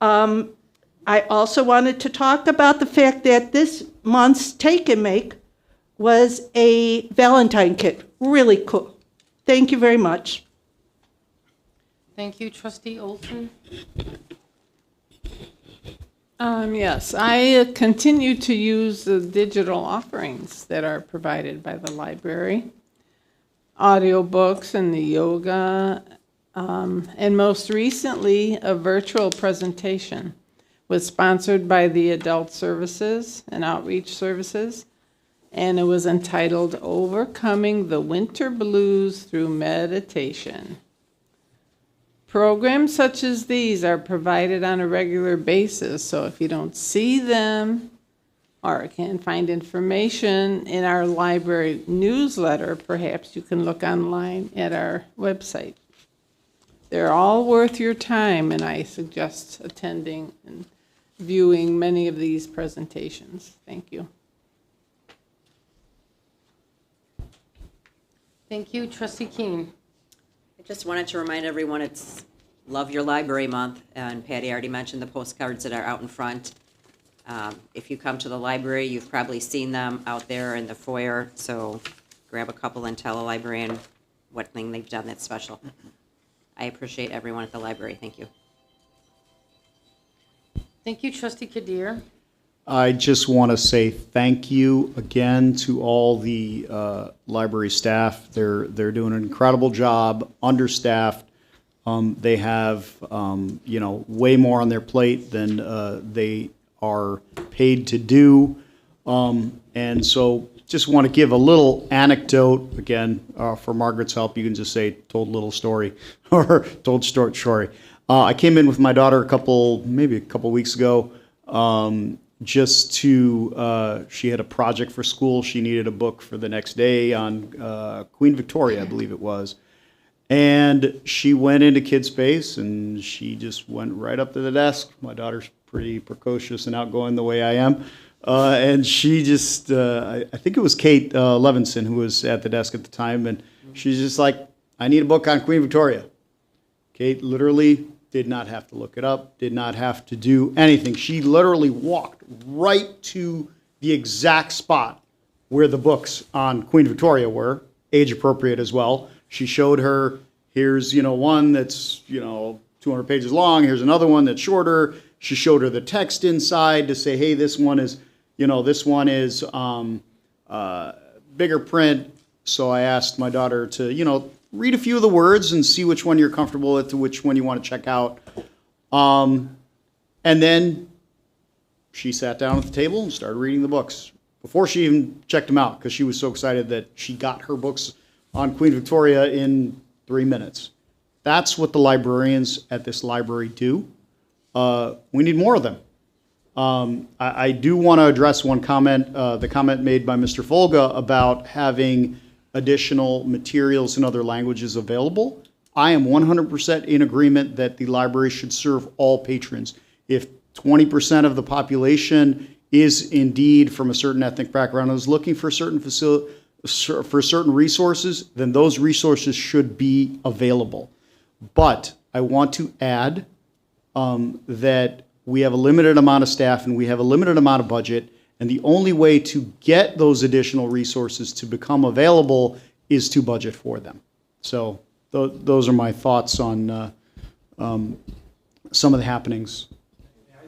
I also wanted to talk about the fact that this month's Take and Make was a Valentine kit. Really cool. Thank you very much. Thank you, Trustee Olson. Yes, I continue to use the digital offerings that are provided by the library, audiobooks and the yoga, and most recently, a virtual presentation was sponsored by the Adult Services and Outreach Services, and it was entitled Overcoming the Winter Blues Through Meditation. Programs such as these are provided on a regular basis, so if you don't see them or can't find information in our library newsletter, perhaps you can look online at our website. They're all worth your time, and I suggest attending and viewing many of these presentations. Thank you. Thank you, Trustee Keene. I just wanted to remind everyone it's Love Your Library Month, and Patty already mentioned the postcards that are out in front. If you come to the library, you've probably seen them out there in the foyer, so grab a couple and tell a librarian what thing they've done that's special. I appreciate everyone at the library. Thank you. Thank you, Trustee Kadir. I just want to say thank you again to all the library staff. They're doing an incredible job, understaffed. They have way more on their plate than they are paid to do. And so just want to give a little anecdote again for Margaret's help. You can just say told little story or told short story. I came in with my daughter maybe a couple weeks ago. Just to, she had a project for school. She needed a book for the next day on Queen Victoria, I believe it was. And she went into Kid Space and she just went right up to the desk. My daughter's pretty precocious and outgoing the way I am. And she just, I think it was Kate Levinson who was at the desk at the time. And she's just like, I need a book on Queen Victoria. Kate literally did not have to look it up, did not have to do anything. She literally walked right to the exact spot where the books on Queen Victoria were, age appropriate as well. She showed her, here's, one that's, 200 pages long, here's another one that's shorter. She showed her the text inside to say, hey, this one is bigger print, So I asked my daughter to, read a few of the words and see which one you're comfortable with, to which one you want to check out. And then she sat down at the table and started reading the books before she even checked them out, because she was so excited that she got her books on Queen Victoria in 3 minutes. That's what the librarians at this library do. We need more of them. I do want to address one comment, the comment made by Mr. Folga about having additional materials in other languages available. I am 100% in agreement that the library should serve all patrons. If 20% of the population is indeed from a certain ethnic background and is looking for certain resources, then those resources should be available. But I want to add that we have a limited amount of staff and we have a limited amount of budget, and the only way to get those additional resources to become available is to budget for them. So those are my thoughts on some of the happenings. I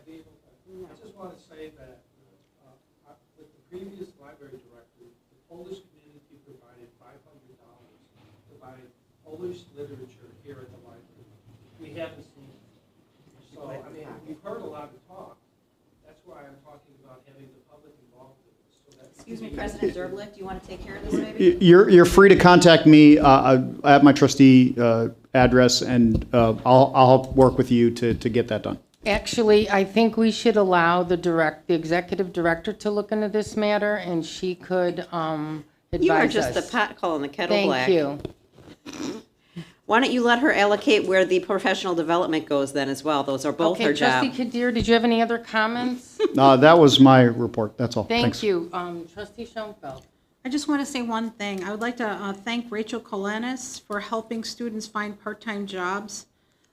just want to say that with the previous library director, the Polish community provided $500 to buy Polish literature here at the library. We haven't seen it. So, I mean, we've heard a lot of talk. That's why I'm talking about having the public involved in this. So that Excuse me, President Zerblick, do you want to take care of this maybe? You're free to contact me. I have my trustee address, and I'll help work with you to get that done. Actually, I think we should allow the executive director to look into this matter, and she could advise You are just us. the pot calling the kettle black. Thank you. Why don't you let her allocate where the professional development goes then as well? Those are both her Okay, job. Trustee Kadir, did you have any other comments? That was my report. That's all. Thank Thanks. you. Trustee Schoenfeld. I just want to say one thing. I would like to thank Rachel Kolanis for helping students find part-time jobs.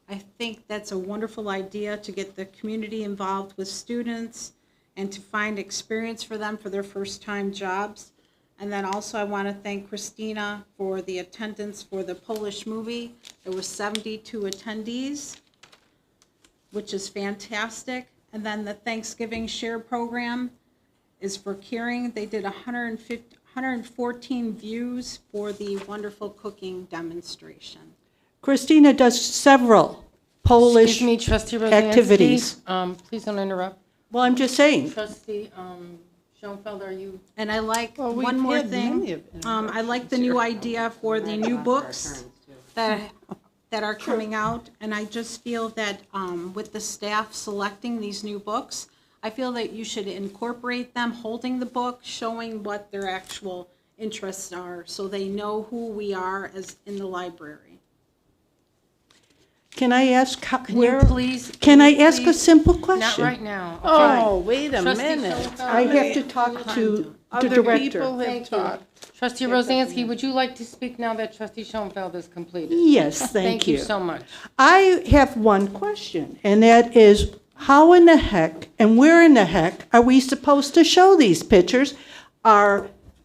I think that's a wonderful idea to get the community involved with students and to find experience for them for their first-time jobs. And then also I want to thank Christina for the attendance for the Polish movie. There were 72 attendees, which is fantastic. And then the Thanksgiving Share Program is for Caring. They did 114 views for the wonderful cooking demonstration. Christina does several Polish Excuse me, Trustee Rosansky. activities. Please don't interrupt. Well, I'm just saying. Trustee Schoenfeld, are you? And I like, Well, we've one more had many thing, of I like the new idea for the new books that are coming out. And I just feel that with the staff selecting these new books, I feel that you should incorporate them holding the book, showing what their actual interests are, so they know who we are as in the library. Can I ask Can you please? Can I ask a please- simple Not question? right now. Oh, wait a Trustee minute. Schoenfeld. I have to talk to the Other director. people have Thank you. talked. Trustee Rosansky, would you like to speak now that Trustee Schoenfeld is completed? Yes, thank Thank you you. so much. I have one question, and that is, how in the heck and where in the heck are we supposed to show these pictures?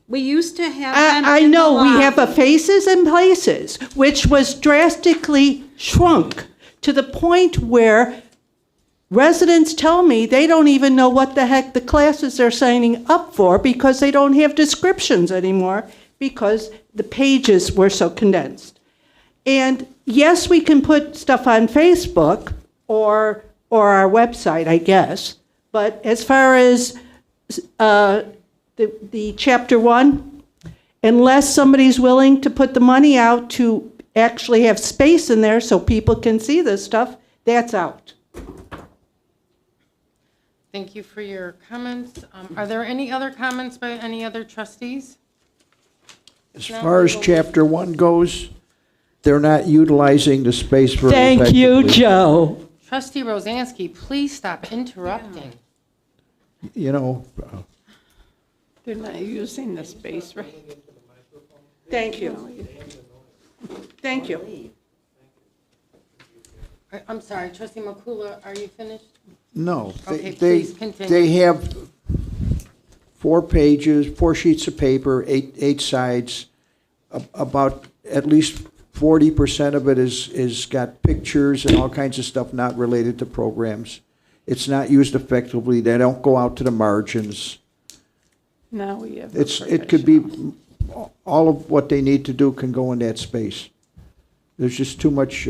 We used to have them I in the know we have a lobby. Faces and Places, which was drastically shrunk to the point where residents tell me they don't even know what the heck the classes they're signing up for because they don't have descriptions anymore because the pages were so condensed. And yes, we can put stuff on Facebook or our website, I guess, but as far as the chapter 1, unless somebody's willing to put the money out to actually have space in there so people can see this stuff, that's out. Thank you for your comments. Are there any other comments by any other trustees? As far as chapter 1 goes, they're not utilizing the space very Thank you, effectively. Joe. Trustee Rosansky, please stop interrupting. You know, They're not using the space right. Thank you. Thank you. I'm sorry, Trustee Makula, are you finished? no. Okay, please continue. They have 4 pages, 4 sheets of paper, 8 sides. About at least 40% of it is got pictures and all kinds of stuff not related to programs. It's not used effectively. They don't go out to the margins. Now we have. It could be all of what they need to do can go in that space. There's just too much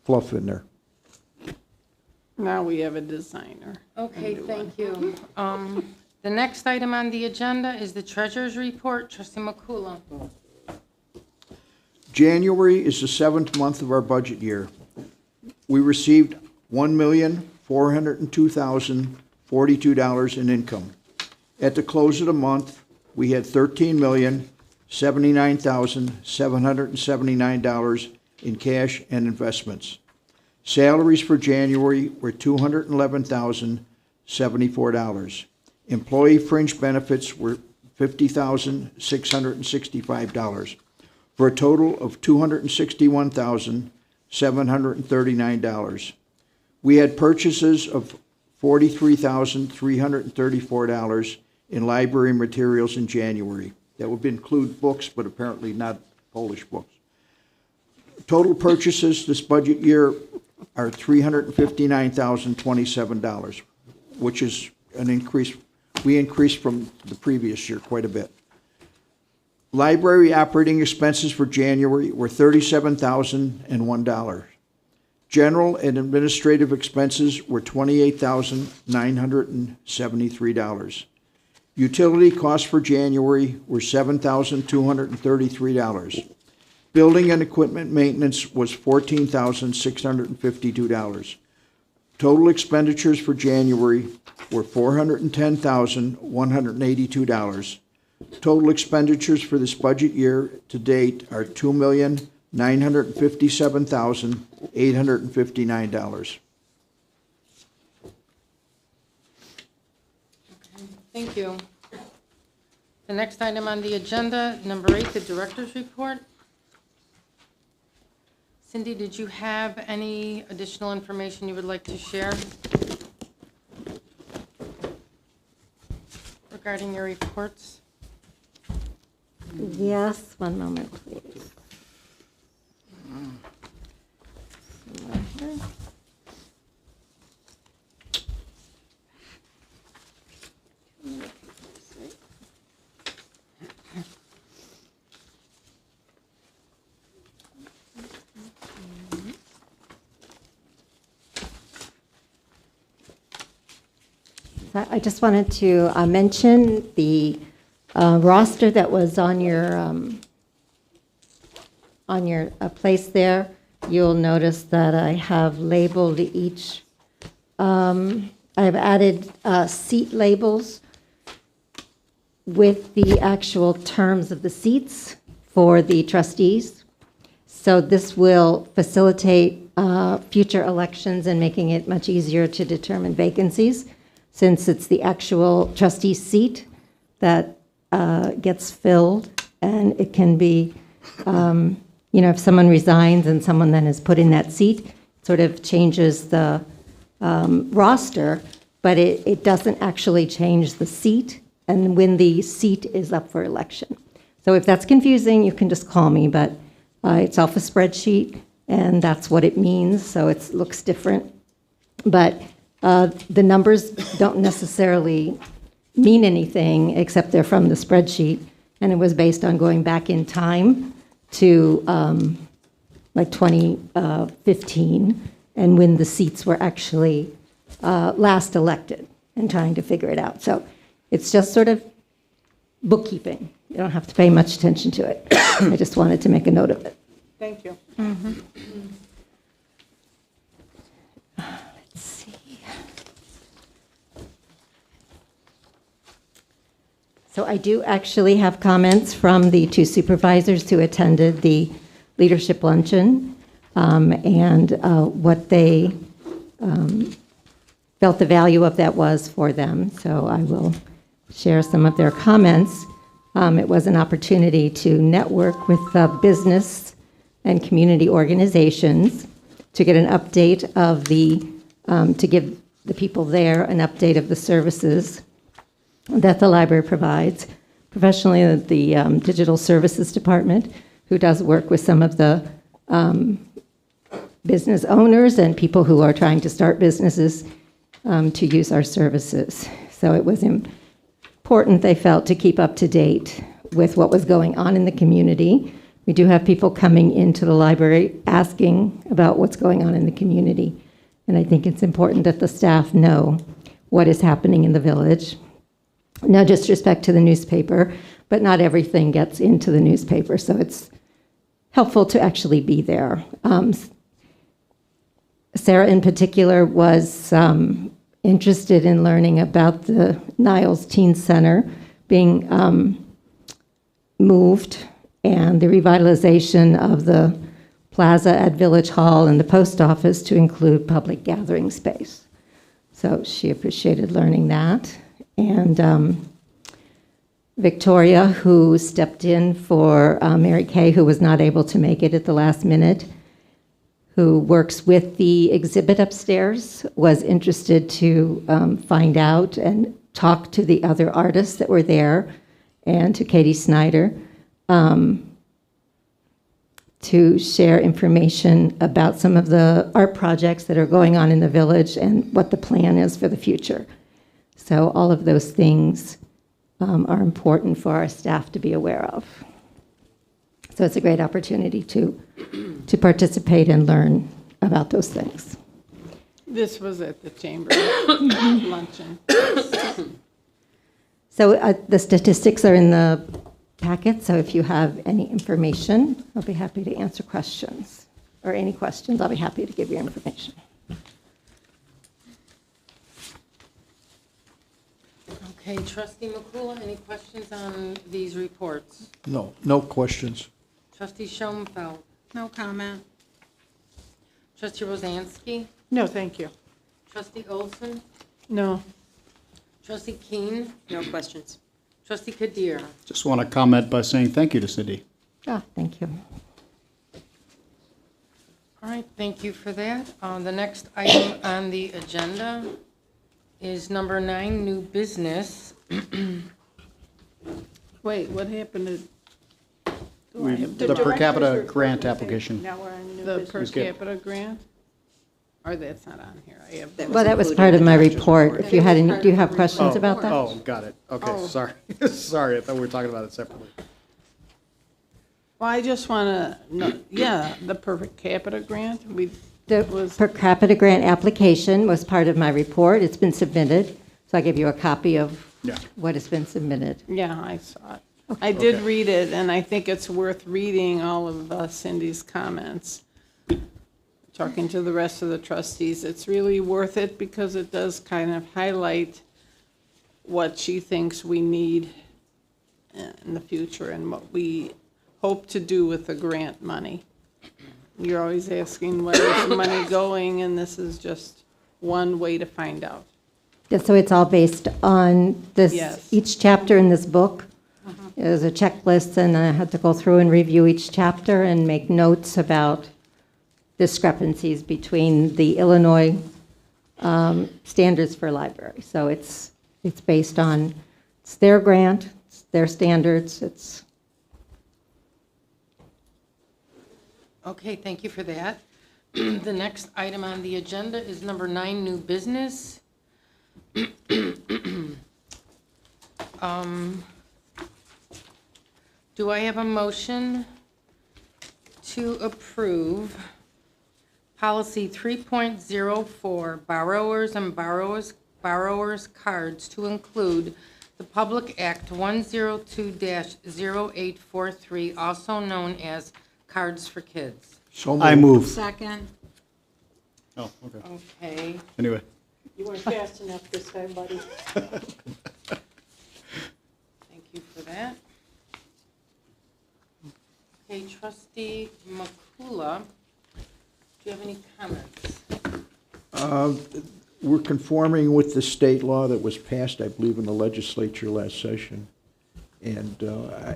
fluff in there. Now we have a designer. Okay, thank you. The next item on the agenda is the treasurer's report. Trustee McCullough. January is the 7th month of our budget year. We received $1,402,042 in income. At the close of the month, we had $13,079,779 in cash and investments. Salaries for January were $211,074. Employee fringe benefits were $50,665, for a total of $261,739. We had purchases of $43,334 in library materials in January. That would include books, but apparently not Polish books. Total purchases this budget year are $359,027, which is an increase. We increased from the previous year quite a bit. Library operating expenses for January were $37,001. General and administrative expenses were $28,973. Utility costs for January were $7,233. Building and equipment maintenance was $14,652. Total expenditures for January were $410,182. Total expenditures for this budget year to date are $2,957,859. Thank you. The next item on the agenda, number 8, the director's report. Cindy, did you have any additional information you would like to share regarding your reports? Yes, one moment, please. I just wanted to mention the roster that was on your place there. You'll notice that I have labeled each. I have added seat labels with the actual terms of the seats for the trustees. So this will facilitate future elections and making it much easier to determine vacancies, since it's the actual trustee seat that gets filled, and it can be, if someone resigns and someone then is put in that seat, it sort of changes the roster, but it doesn't actually change the seat and when the seat is up for election. So if that's confusing, you can just call me, but it's off a spreadsheet, and that's what it means, so it looks different. But the numbers don't necessarily mean anything except they're from the spreadsheet, and it was based on going back in time to like 2015 and when the seats were actually last elected and trying to figure it out. So it's just sort of bookkeeping. You don't have to pay much attention to it. I just wanted to make a note of it. Thank you. Let's see. So I do actually have comments from the 2 supervisors who attended the leadership luncheon and what they felt the value of that was for them. So I will share some of their comments. It was an opportunity to network with business and community organizations to get an update of to give the people there an update of the services that the library provides. Professionally, the Digital Services Department, who does work with some of the business owners and people who are trying to start businesses to use our services. So it was important, they felt, to keep up to date with what was going on in the community. We do have people coming into the library asking about what's going on in the community. And I think it's important that the staff know what is happening in the village. No disrespect to the newspaper, but not everything gets into the newspaper, so it's helpful to actually be there. Sarah in particular was interested in learning about the Niles Teen Center being moved and the revitalization of the plaza at Village Hall and the post office to include public gathering space. So she appreciated learning that. And Victoria, who stepped in for Mary Kay, who was not able to make it at the last minute, who works with the exhibit upstairs, was interested to find out and talk to the other artists that were there and to Katie Snyder to share information about some of the art projects that are going on in the village and what the plan is for the future. So all of those things are important for our staff to be aware of. So it's a great opportunity to participate and learn about those things. This was at the chamber luncheon. So the statistics are in the packet, so if you have any information, I'll be happy to answer questions. Or any questions, I'll be happy to give you information. Okay, Trustee McCullough, any questions on these reports? No questions. Trustee Schoenfeld? No comment. Trustee Rosansky? No, thank you. Trustee Olson? No. Trustee Keene? No questions. Trustee Kadir? Just want to comment by saying thank you to Cindy. Thank you. All right, thank you for that. The next item on the agenda is number 9, new business. Wait, what happened to The per capita grant application. Now we're on new the business. per skip. capita grant? Or that's not on here. I have Well, that was part of my report. If you had any, do you have questions about that? Oh, got it. Okay, Oh. sorry. Sorry, I thought we were talking about it separately. Well, I just want to know, yeah, the per capita grant, The per capita grant application was part of my report. It's been submitted, so I give you a copy of Yeah. what has been submitted. yeah, I saw it. I did read it, and I think it's worth reading all of Cindy's comments. Talking to the rest of the trustees, it's really worth it because it does kind of highlight what she thinks we need in the future and what we hope to do with the grant money. You're always asking where is the money going, and this is just one way to find out. Yeah, so it's all based on this, Yes. each chapter in this book is a checklist, and I had to go through and review each chapter and make notes about discrepancies between the Illinois standards for library. So it's based on, it's their grant, it's their standards, it's. Okay, thank you for that. The next item on the agenda is number 9, new business. Do I have a motion to approve policy 3.04, borrowers and borrowers cards, to include the Public Act 102-0843, also known as Cards for Kids? So I move. Second. Oh, okay. Okay. Anyway. You weren't fast enough this time, buddy. Thank you for that. Okay, Trustee McCullough, do you have any comments? We're conforming with the state law that was passed, I believe, in the legislature last session. And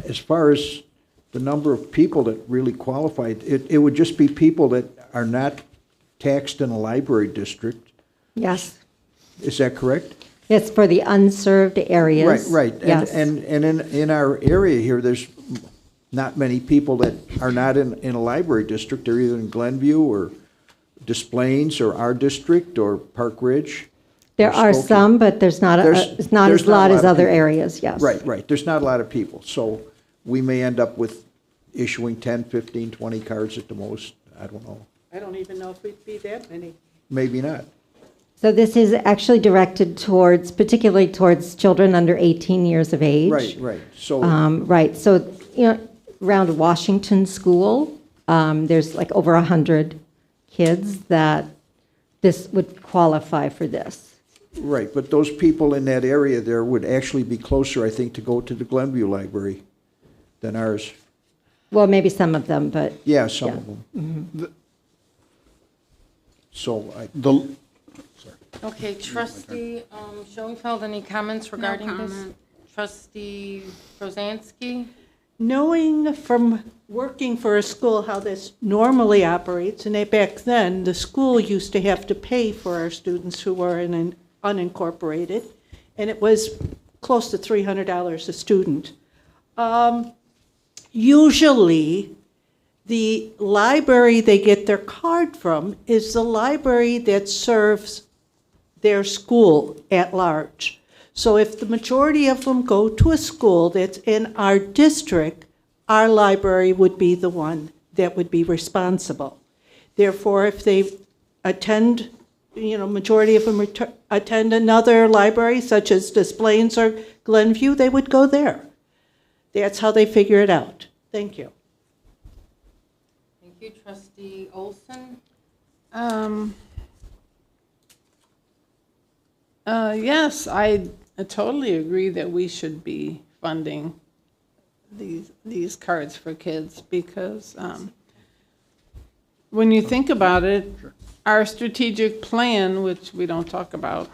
as far as the number of people that really qualified, it would just be people that are not taxed in a library district. Yes. Is that correct? It's for the unserved areas. Right. Yes. And in our area here, there's not many people that are not in a library district. They're either in Glenview or Des Plaines or our district or Park Ridge. There or are Skokie. some, but there's not There's as not lot a as lot of other people. areas, yes. Right. There's not a lot of people. So we may end up with issuing 10, 15, 20 cards at the most. I don't know. I don't even know if it'd be that many. Maybe not. So this is actually directed towards, particularly towards children under 18 years of age. Right. So, Right, so, around Washington School, there's like over 100 kids that this would qualify for this. right, but those people in that area there would actually be closer, I think, to go to the Glenview Library than ours. Well, maybe some of them, but. Yeah, some of them. So Okay, Trustee Schoenfeld, any comments regarding this? comment. Trustee Rosansky? Knowing from working for a school how this normally operates, and back then, the school used to have to pay for our students who were in an unincorporated, and it was close to $300 a student. Usually, the library they get their card from is the library that serves their school at large. So if the majority of them go to a school that's in our district, our library would be the one that would be responsible. Therefore, if they attend, majority of them attend another library, such as Des Plaines or Glenview, they would go there. That's how they figure it out. Thank you. Thank you. Trustee Olson? Yes, I totally agree that we should be funding these cards for kids because when you think about it, our strategic plan, which we don't talk about,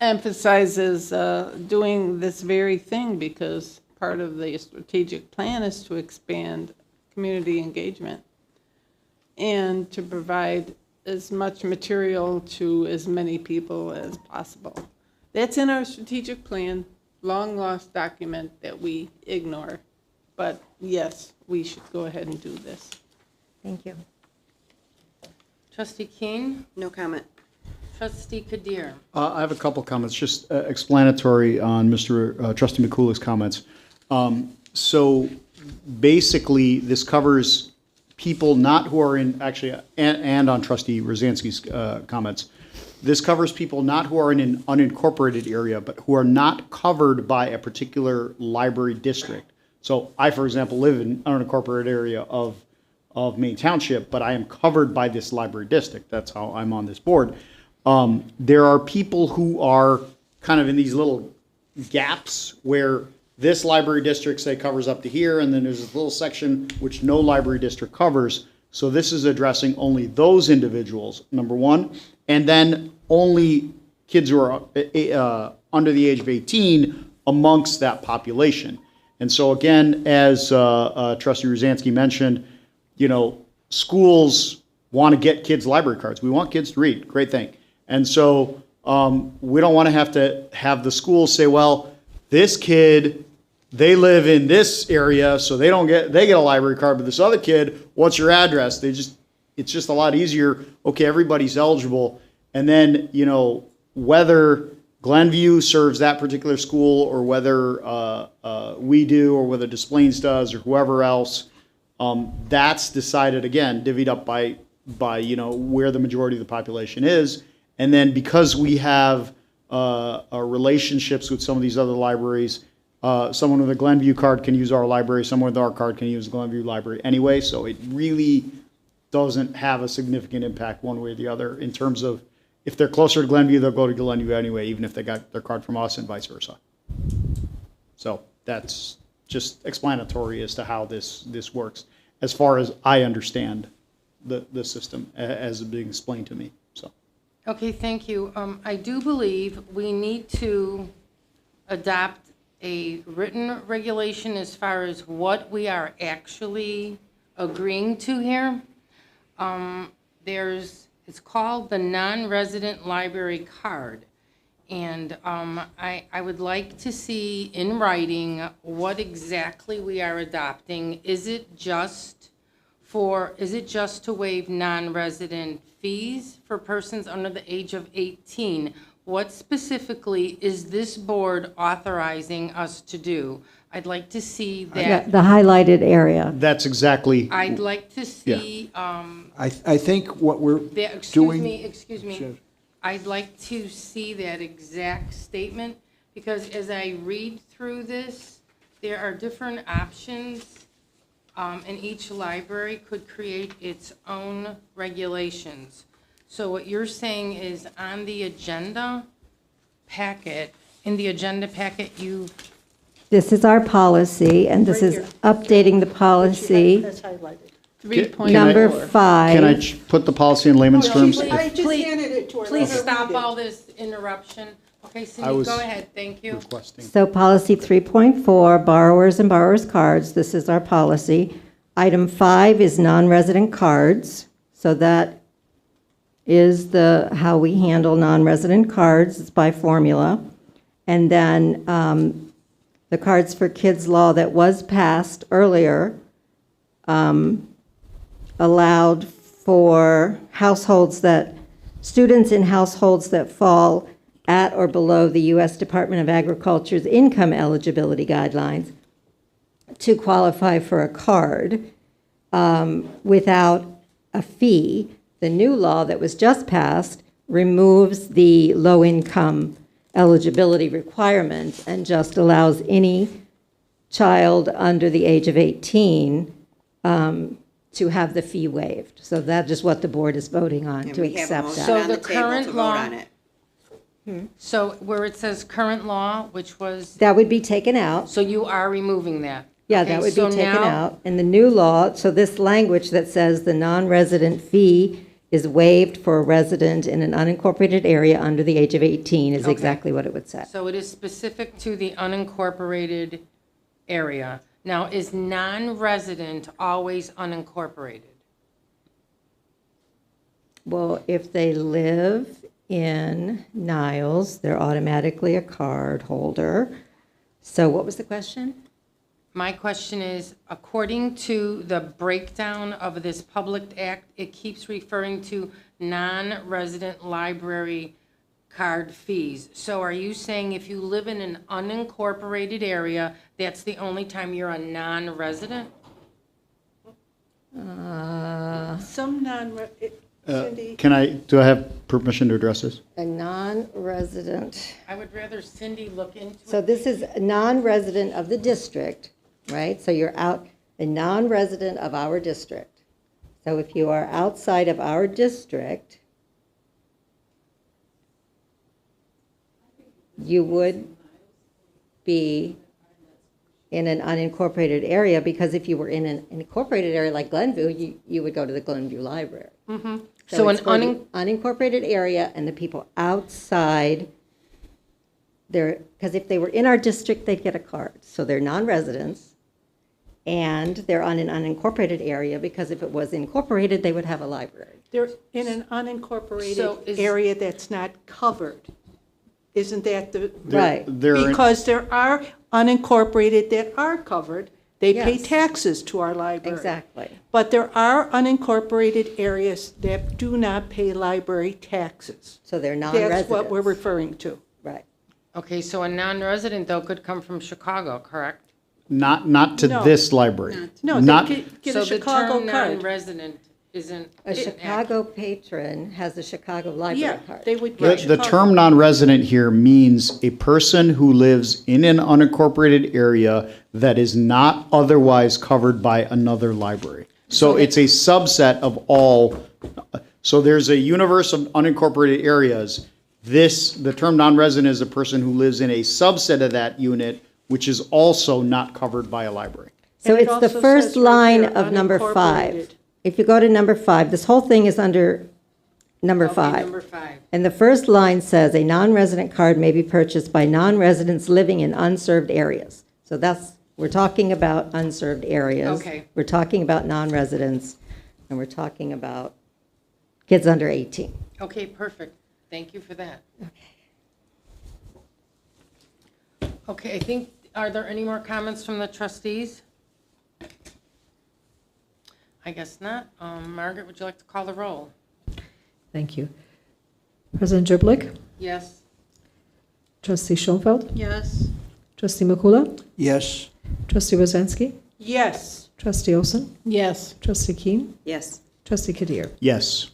emphasizes doing this very thing because part of the strategic plan is to expand community engagement and to provide as much material to as many people as possible. That's in our strategic plan, long lost document that we ignore. But yes, we should go ahead and do this. Thank you. Trustee Keene? No comment. Trustee Kadir? I have a couple comments, just explanatory on Trustee McCullough's comments. So basically, this covers people not who are in, actually, and on Trustee Rosansky's comments, this covers people not who are in an unincorporated area, but who are not covered by a particular library district. So I, for example, live in an unincorporated area of Maine Township, but I am covered by this library district. That's how I'm on this board. There are people who are kind of in these little gaps where this library district, say, covers up to here, and then there's this little section which no library district covers. So this is addressing only those individuals, number one, and then only kids who are under the age of 18 amongst that population. And so again, as Trustee Rosansky mentioned, schools want to get kids library cards. We want kids to read. Great thing. And so we don't want to have the schools say, well, this kid, they live in this area, so they get a library card, but this other kid, what's your address? It's just a lot easier. Okay, everybody's eligible. And then, whether Glenview serves that particular school or whether we do or whether Des Plaines does or whoever else, that's decided, again, divvied up by where the majority of the population is. And then because we have relationships with some of these other libraries, someone with a Glenview card can use our library, someone with our card can use the Glenview library anyway, so it really doesn't have a significant impact one way or the other in terms of if they're closer to Glenview, they'll go to Glenview anyway, even if they got their card from us and vice versa. So that's just explanatory as to how this works, as far as I understand the system as being explained to me. So. Okay, thank you. I do believe we need to adopt a written regulation as far as what we are actually agreeing to here. It's called the non-resident library card. And I would like to see in writing what exactly we are adopting. Is it just to waive non-resident fees for persons under the age of 18? What specifically is this board authorizing us to do? I'd like to see The that, the highlighted area. That's exactly, I'd like to see, I think what we're that, doing. excuse me. I'd like to see that exact statement, because as I read through this, there are different options, and each library could create its own regulations. So what you're saying is on the agenda packet, in the agenda packet, This is our policy, and this is updating the policy. That's highlighted. 3.4. Number can I 5. put the policy in layman's terms? I just handed it to her. please Let her stop read it. all this interruption. Okay, I Cindy, was go ahead, thank you. requesting. So policy 3.4, borrowers and borrowers' cards, this is our policy. Item 5 is non-resident cards, so that is how we handle non-resident cards, it's by formula. And then the Cards for Kids law that was passed earlier allowed for students in households that fall at or below the U.S. Department of Agriculture's income eligibility guidelines to qualify for a card without a fee. The new law that was just passed removes the low-income eligibility requirement and just allows any child under the age of 18 to have the fee waived. So that is what the board is voting on, And to we have a accept motion that. So on the the table to current vote law- on it. So where it says current law, which was, That would be taken out. so you are removing that? Yeah, Okay, that would so be taken now- out. And the new law, so this language that says the non-resident fee is waived for a resident in an unincorporated area under the age of 18 is Okay. exactly what it would say. So it is specific to the unincorporated area. Now, is non-resident always unincorporated? Well, if they live in Niles, they're automatically a card holder. So what was the question? My question is, according to the breakdown of this Public Act, it keeps referring to non-resident library card fees. So are you saying if you live in an unincorporated area, that's the only time you're a non-resident? Some Cindy, Do I have permission to address this? A non-resident. I would rather Cindy look into it. So this is a non-resident of the district, right? So you're out, a non-resident of our district. So if you are outside of our district, you would be in an unincorporated area, because if you were in an incorporated area like Glenview, you would go to the Glenview Library. So it's an for the unincorporated area and the people outside there, because if they were in our district, they'd get a card. So they're non-residents, and they're on an unincorporated area, because if it was incorporated, they would have a library. they're in an So unincorporated is- area that's not covered. Isn't that the? Right. Because there are unincorporated that are covered. They pay Yes. taxes to our library. Exactly. But there are unincorporated areas that do not pay library taxes. So they're non-residents. That's what we're referring to. Right. Okay, so a non-resident, though, could come from Chicago, correct? Not to No. this library. No, Not, they get So a the Chicago term card. non-resident isn't. A Chicago patron has the Chicago library Yeah, card. they would the, get the Chicago. term non-resident here means a person who lives in an unincorporated area that is not otherwise covered by another library. So it's a subset of all, so there's a universe of unincorporated areas. The term non-resident is a person who lives in a subset of that unit, which is also not covered by a library. So And it it's the also first says right line there, of number 5. unincorporated. If you go to number 5, this whole thing is under number Okay, 5. number 5. And the first line says, a non-resident card may be purchased by non-residents living in unserved areas. So we're talking about unserved areas. Okay. We're talking about non-residents, and we're talking about kids under 18. Okay, perfect. Thank you for that. Okay, I think, are there any more comments from the trustees? I guess not. Margaret, would you like to call the roll? Thank you. President Jerblick, Yes. Trustee Schoenfeld, Yes. Trustee Makula, Yes. Trustee Rosensky. Yes. Trustee Olson. Yes. Trustee Keen. Yes. Trustee Kadir. Yes.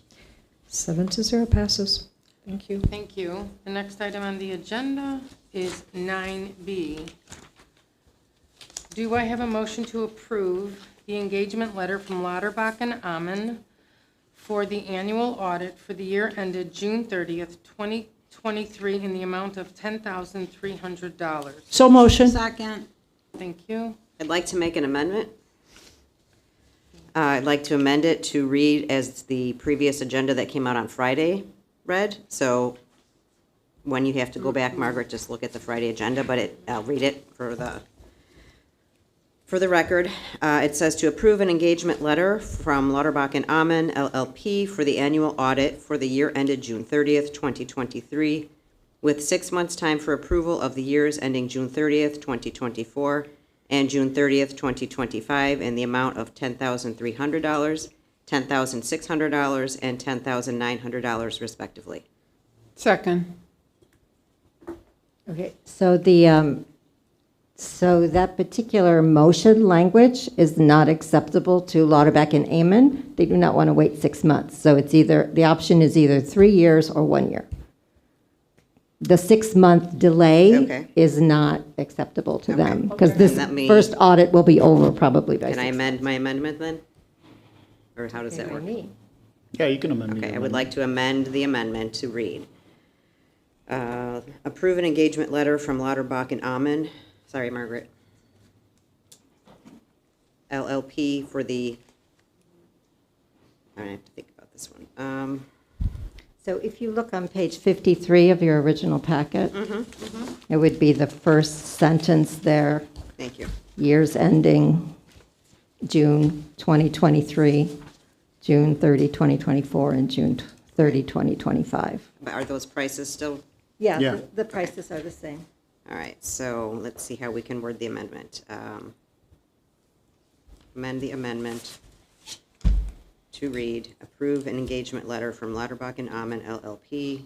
7-0 passes. Thank you. Thank you. The next item on the agenda is 9B. Do I have a motion to approve the engagement letter from Lauterbach Amen for the annual audit for the year ended June 30th, 2023 in the amount of $10,300? So motion. Second. Thank you. I'd like to make an amendment. I'd like to amend it to read as the previous agenda that came out on Friday read. So when you have to go back, Margaret, just look at the Friday agenda, but I'll read it for the record. It says to approve an engagement letter from Lauterbach Amen LLP for the annual audit for the year ended June 30th, 2023, with 6 months' time for approval of the years ending June 30th, 2024, and June 30th, 2025, in the amount of $10,300, $10,600, and $10,900 respectively. Second. Okay, so so that particular motion language is not acceptable to Lauterbach and Amen. They do not want to wait 6 months. So it's either, the option is either 3 years or 1 year. The 6-month delay Okay. is not acceptable to Okay. them, because this Let me- first audit will be over probably by 6 Can I months. amend my amendment then? Or how does that work? Yeah, you can amend. Okay, I would like to amend the amendment to read. Approve an engagement letter from Lauterbach and Amen, sorry, Margaret, LLP for the, I have to think about this one. So if you look on page 53 of your original packet, it would be the first sentence there. Thank you. Years ending June 2023, June 30, 2024, and June 30, 2025. But are those prices still? Yeah, Yeah. the prices are the same. All right, so let's see how we can word the amendment. Amend the amendment to read, approve an engagement letter from Lauterbach and Amen LLP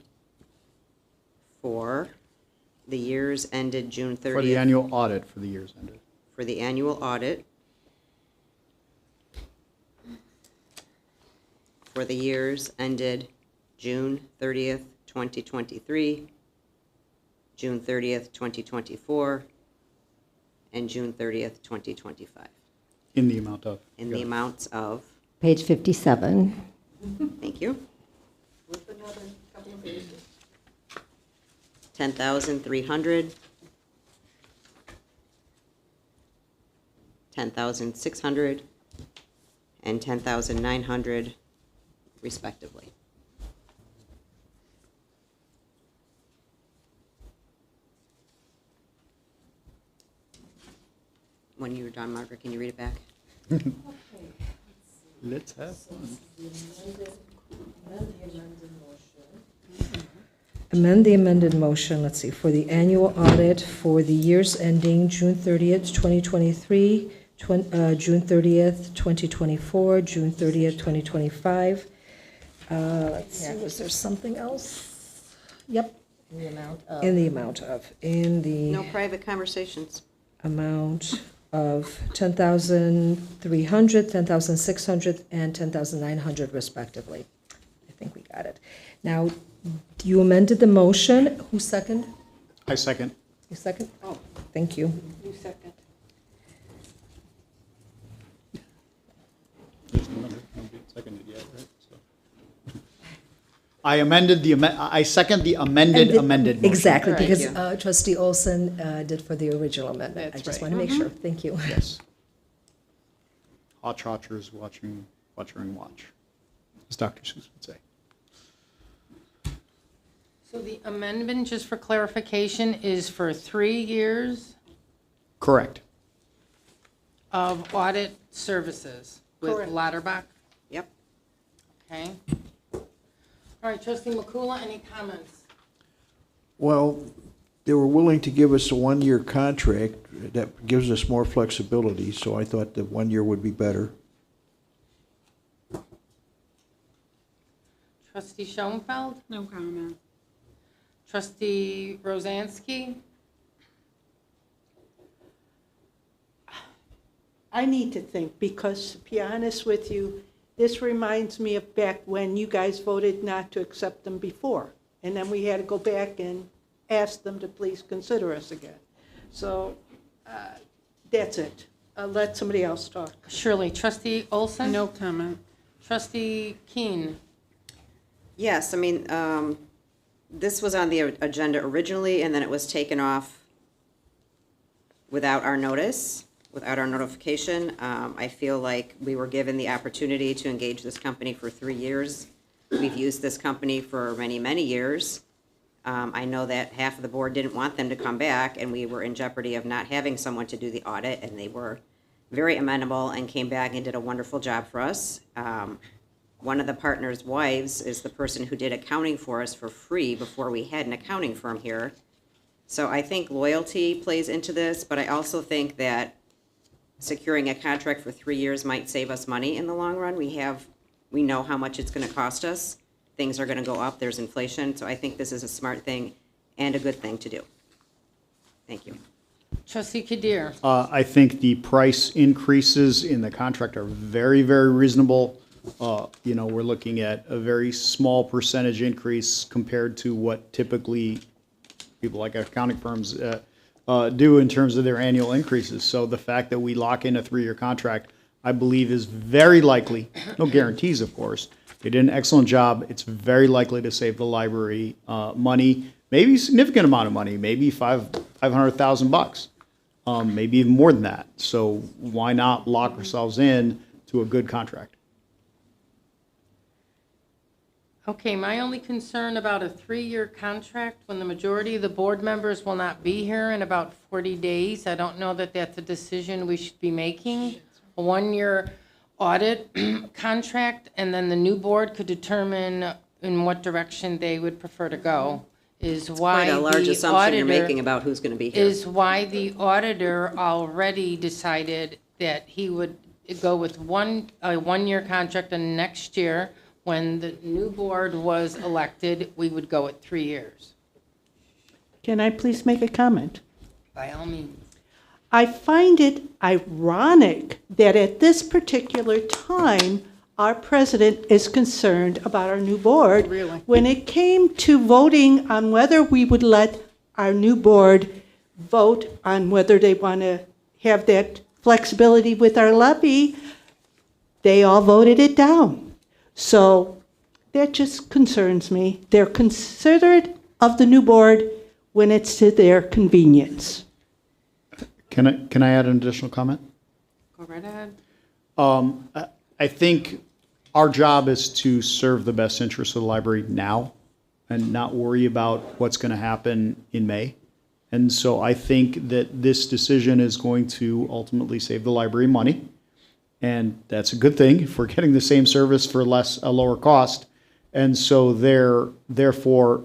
for the years ended June 30th. For the annual audit for the years ended. For the annual audit for the years ended June 30th, 2023, June 30th, 2024, and June 30th, 2025, In the amount of. in the amounts of, Page 57. thank you, 10,300, 10,600, and 10,900 respectively. When you're done, Margaret, can you read it back? Let's have fun. Amend the amended motion, let's see, for the annual audit for the years ending June 30th, 2023, June 30th, 2024, June 30th, 2025. Let's see, was there something else? Yep. In the amount of, No private conversations. amount of 10,300, 10,600, and 10,900 respectively. I think we got it. Now, you amended the motion. Who second? I second. You second? Oh, thank you. You second. There's nobody seconded yet, right? So. I amended I second the amended motion. Exactly, Thank because you. Trustee Olson did for the original amendment. I That's just right. want to make sure. Thank you. Yes. Hot watchers watching and watch, as Dr. Seuss would say. So the amendment, just for clarification, is for 3 years Correct. of audit services with Correct. Lauterbach? Yep. Okay. All right, Trustee Makula, any comments? Well, they were willing to give us a 1-year contract that gives us more flexibility, so I thought that 1 year would be better. Trustee Schoenfeld? No comment. Trustee Rosansky? I need to think, because to be honest with you, this reminds me of back when you guys voted not to accept them before. And then we had to go back and ask them to please consider us again. So that's it. I'll let somebody else talk. Shirley, Trustee Olson? No comment. Trustee Keen? Yes, I mean, this was on the agenda originally, and then it was taken off without our notice, without our notification. I feel like we were given the opportunity to engage this company for 3 years. We've used this company for many, many years. I know that half of the board didn't want them to come back, and we were in jeopardy of not having someone to do the audit, and they were very amenable and came back and did a wonderful job for us. One of the partners' wives is the person who did accounting for us for free before we had an accounting firm here. So I think loyalty plays into this, but I also think that securing a contract for 3 years might save us money in the long run. We know how much it's going to cost us. Things are going to go up. There's inflation. So I think this is a smart thing and a good thing to do. Thank you. Trustee Kadir? I think the price increases in the contract are very, very reasonable. We're looking at a very small percentage increase compared to what typically people like accounting firms do in terms of their annual increases. So the fact that we lock in a 3-year contract, I believe, is very likely, no guarantees, of course. They did an excellent job. It's very likely to save the library money, maybe a significant amount of money, maybe $500,000, maybe even more than that. So why not lock ourselves in to a good contract? Okay, my only concern about a 3-year contract, when the majority of the board members will not be here in about 40 days, I don't know that that's a decision we should be making. A 1-year audit contract, and then the new board could determine in what direction they would prefer to go, is why Quite a large the assumption you're auditor- making about who's going to be here. Is why the auditor already decided that he would go with a 1-year contract, and next year, when the new board was elected, we would go at 3 years. Can I please make a comment? By all means. I find it ironic that at this particular time, our president is concerned about our new board. Really? When it came to voting on whether we would let our new board vote on whether they want to have that flexibility with our levy, they all voted it down. So that just concerns me. They're considerate of the new board when it's to their convenience. Can I add an additional comment? Go right ahead. I think our job is to serve the best interests of the library now and not worry about what's going to happen in May. And so I think that this decision is going to ultimately save the library money. And that's a good thing if we're getting the same service for a lower cost. And so therefore,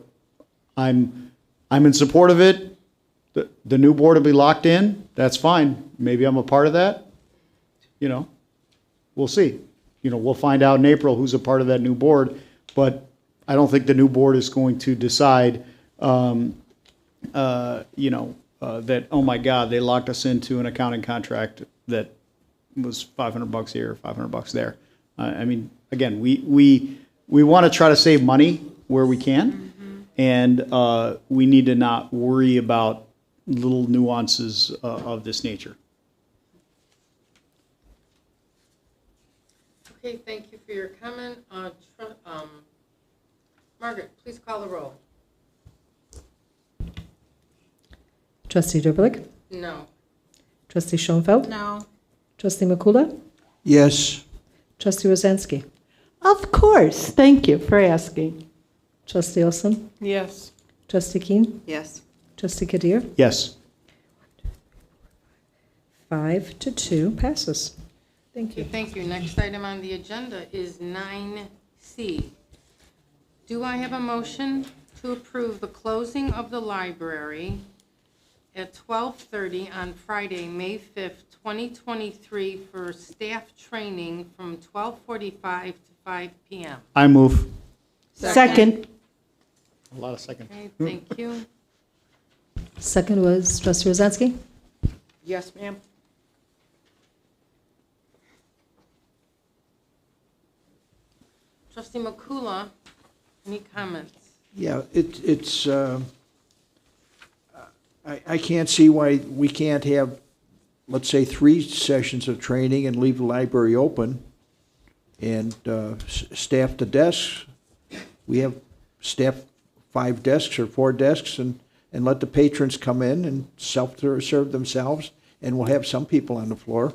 I'm in support of it. The new board will be locked in. That's fine. Maybe I'm a part of that. We'll see. We'll find out in April who's a part of that new board. But I don't think the new board is going to decide, that, oh my God, they locked us into an accounting contract that was $500 here, $500 there. Again, we want to try to save money where we can, and we need to not worry about little nuances of this nature. Okay, thank you for your comment. Margaret, please call the roll. Trustee Derblick? No. Trustee Schoenfeld? No. Trustee Makula? Yes. Trustee Rozansky? Of course. Thank you for asking. Trustee Olson? Yes. Trustee Keen? Yes. Trustee Kadir? Yes. 5-2 passes. Thank you. Thank you. Next item on the agenda is 9C. Do I have a motion to approve the closing of the library at 12:30 on Friday, May 5th, 2023 for staff training from 12:45 to 5 p.m.? I move. Second. A lot of second. Okay, thank you. Second was Trustee Rozansky? Yes, ma'am. Trustee Makula, any comments? Yeah, I can't see why we can't have, let's say, 3 sessions of training and leave the library open and staff the desks. We have staff 5 desks or 4 desks and let the patrons come in and self-serve themselves, and we'll have some people on the floor.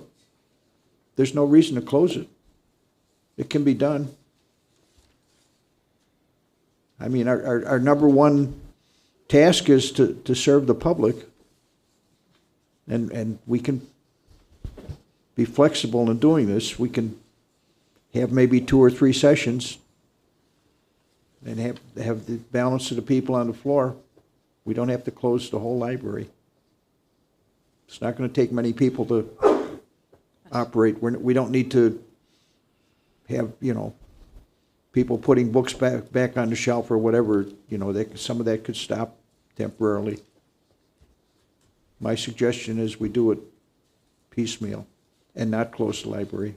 There's no reason to close it. It can be done. I mean, our number one task is to serve the public, and we can be flexible in doing this. We can have maybe 2 or 3 sessions and have the balance of the people on the floor. We don't have to close the whole library. It's not going to take many people to operate. We don't need to have, people putting books back on the shelf or whatever. Some of that could stop temporarily. My suggestion is we do it piecemeal and not close the library.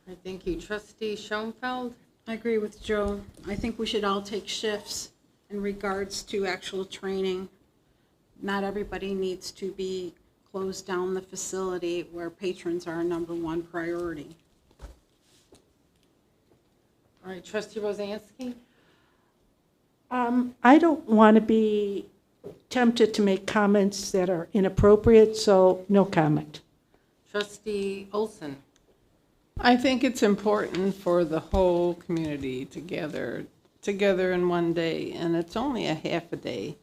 All right, thank you. Trustee Schoenfeld? I agree with Joe. I think we should all take shifts in regards to actual training. Not everybody needs to be closed down the facility where patrons are our number one priority. All right, Trustee Rosansky? I don't want to be tempted to make comments that are inappropriate, so no comment. Trustee Olson? I think it's important for the whole community to gather together in one day, and it's only a half a day.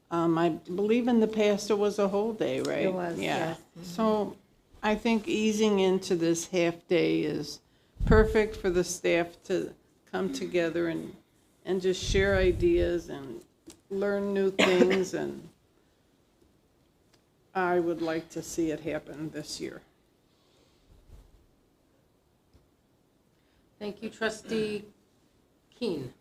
I believe in the past it was a whole day, right? It was, yeah. yes. So I think easing into this half day is perfect for the staff to come together and just share ideas and learn new things, and I would like to see it happen this year. Thank you. Trustee Keen?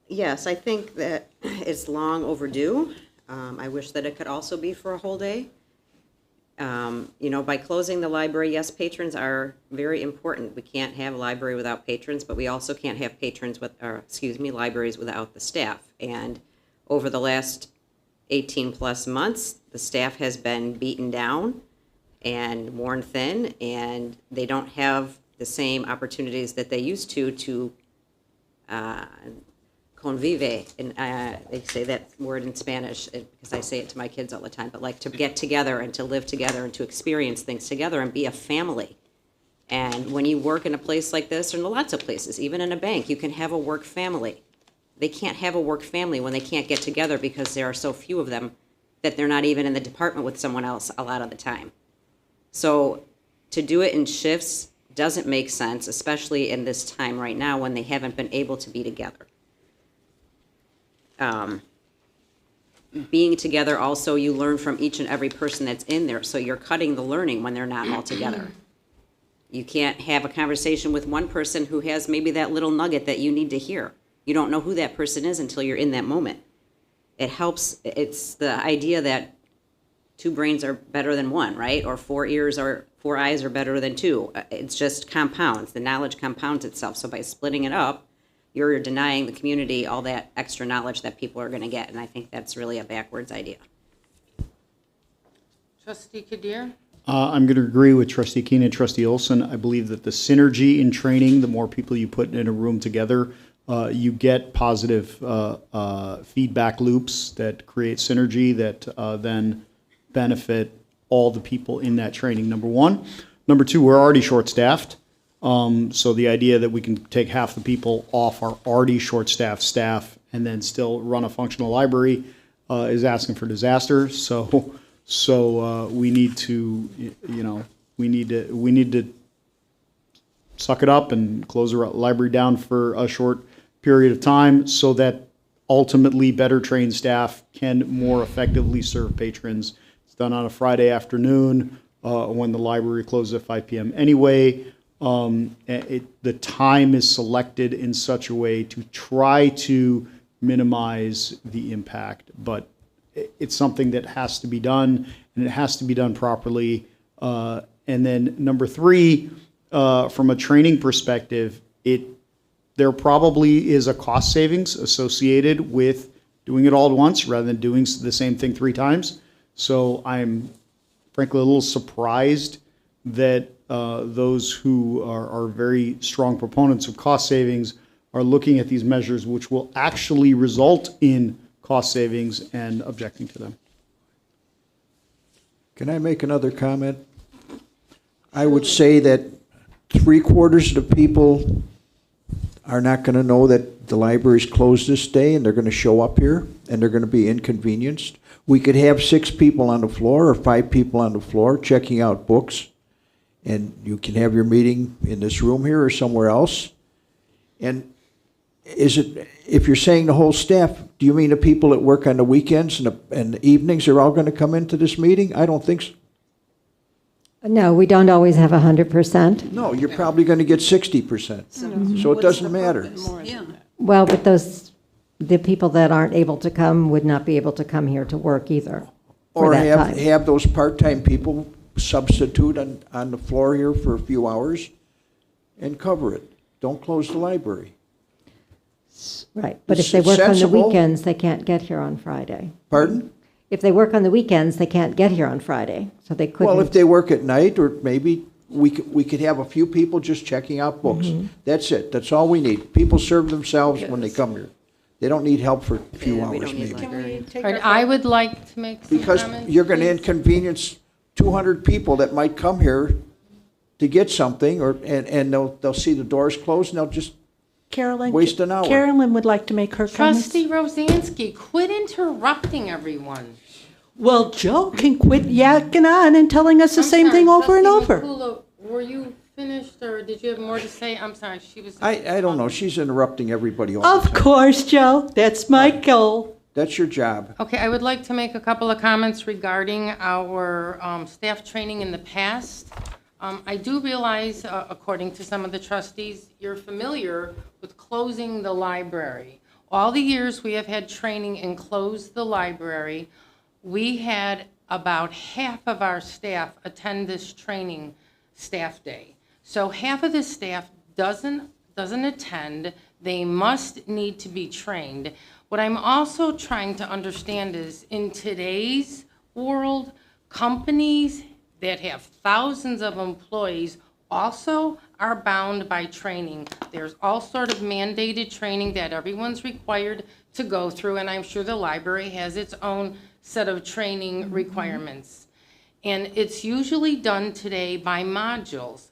Yes, I think that it's long overdue. I wish that it could also be for a whole day. By closing the library, yes, patrons are very important. We can't have a library without patrons, but we also can't have libraries without the staff. And over the last 18 plus months, the staff has been beaten down and worn thin, and they don't have the same opportunities that they used to convive, and they say that word in Spanish because I say it to my kids all the time, but like to get together and to live together and to experience things together and be a family. And when you work in a place like this, or in lots of places, even in a bank, you can have a work family. They can't have a work family when they can't get together because there are so few of them that they're not even in the department with someone else a lot of the time. So to do it in shifts doesn't make sense, especially in this time right now when they haven't been able to be together. Being together also, you learn from each and every person that's in there, so you're cutting the learning when they're not all together. You can't have a conversation with one person who has maybe that little nugget that you need to hear. You don't know who that person is until you're in that moment. It helps, it's the idea that 2 brains are better than 1, right? Or 4 eyes are better than 2. It's just compounds. The knowledge compounds itself. So by splitting it up, you're denying the community all that extra knowledge that people are going to get. And I think that's really a backwards idea. Trustee Kadir? I'm going to agree with Trustee Keene and Trustee Olson. I believe that the synergy in training, the more people you put in a room together, you get positive feedback loops that create synergy that then benefit all the people in that training, number one. Number two, we're already short-staffed. So the idea that we can take half the people off our already short-staffed staff and then still run a functional library is asking for disaster. So we need to, we need to suck it up and close the library down for a short period of time so that ultimately better trained staff can more effectively serve patrons. It's done on a Friday afternoon when the library closes at 5 p.m. anyway. The time is selected in such a way to try to minimize the impact, but it's something that has to be done, and it has to be done properly. And then number three, from a training perspective, there probably is a cost savings associated with doing it all at once rather than doing the same thing 3 times. So I'm frankly a little surprised that those who are very strong proponents of cost savings are looking at these measures which will actually result in cost savings and objecting to them. Can I make another comment? I would say that 3/4 of the people are not going to know that the library's closed this day, and they're going to show up here, and they're going to be inconvenienced. We could have 6 people on the floor or 5 people on the floor checking out books, and you can have your meeting in this room here or somewhere else. And if you're saying the whole staff, do you mean the people that work on the weekends and the evenings are all going to come into this meeting? I don't think so. No, we don't always have 100%. No, you're probably going to get 60%. So it doesn't matter. Well, but the people that aren't able to come would not be able to come here to work either. Or have those part-time people substitute on the floor here for a few hours and cover it. Don't close the library. Right, but if they work on the weekends, they can't get here on Friday. Pardon? If they work on the weekends, they can't get here on Friday, so they couldn't. Well, if they work at night, or maybe we could have a few people just checking out books. That's it. That's all we need. People serve themselves when they come here. They don't need help for a few hours, maybe. All right, I would like to make some comments. Because you're going to inconvenience 200 people that might come here to get something, and they'll see the doors closed, and they'll just waste an hour. Carolyn would like to make her comments. Trustee Rosansky, quit interrupting everyone. Well, Joe can quit yakking on and telling us the same thing over and over. McCullough, were you finished, or did you have more to say? I'm sorry, she was... I don't know. She's interrupting everybody all the time. Of course, Joe. That's my goal. That's your job. Okay, I would like to make a couple of comments regarding our staff training in the past. I do realize, according to some of the trustees, you're familiar with closing the library. All the years we have had training and closed the library, we had about half of our staff attend this training staff day. So half of the staff doesn't attend. They must need to be trained. What I'm also trying to understand is, in today's world, companies that have thousands of employees also are bound by training. There's all sort of mandated training that everyone's required to go through, and I'm sure the library has its own set of training requirements. And it's usually done today by modules.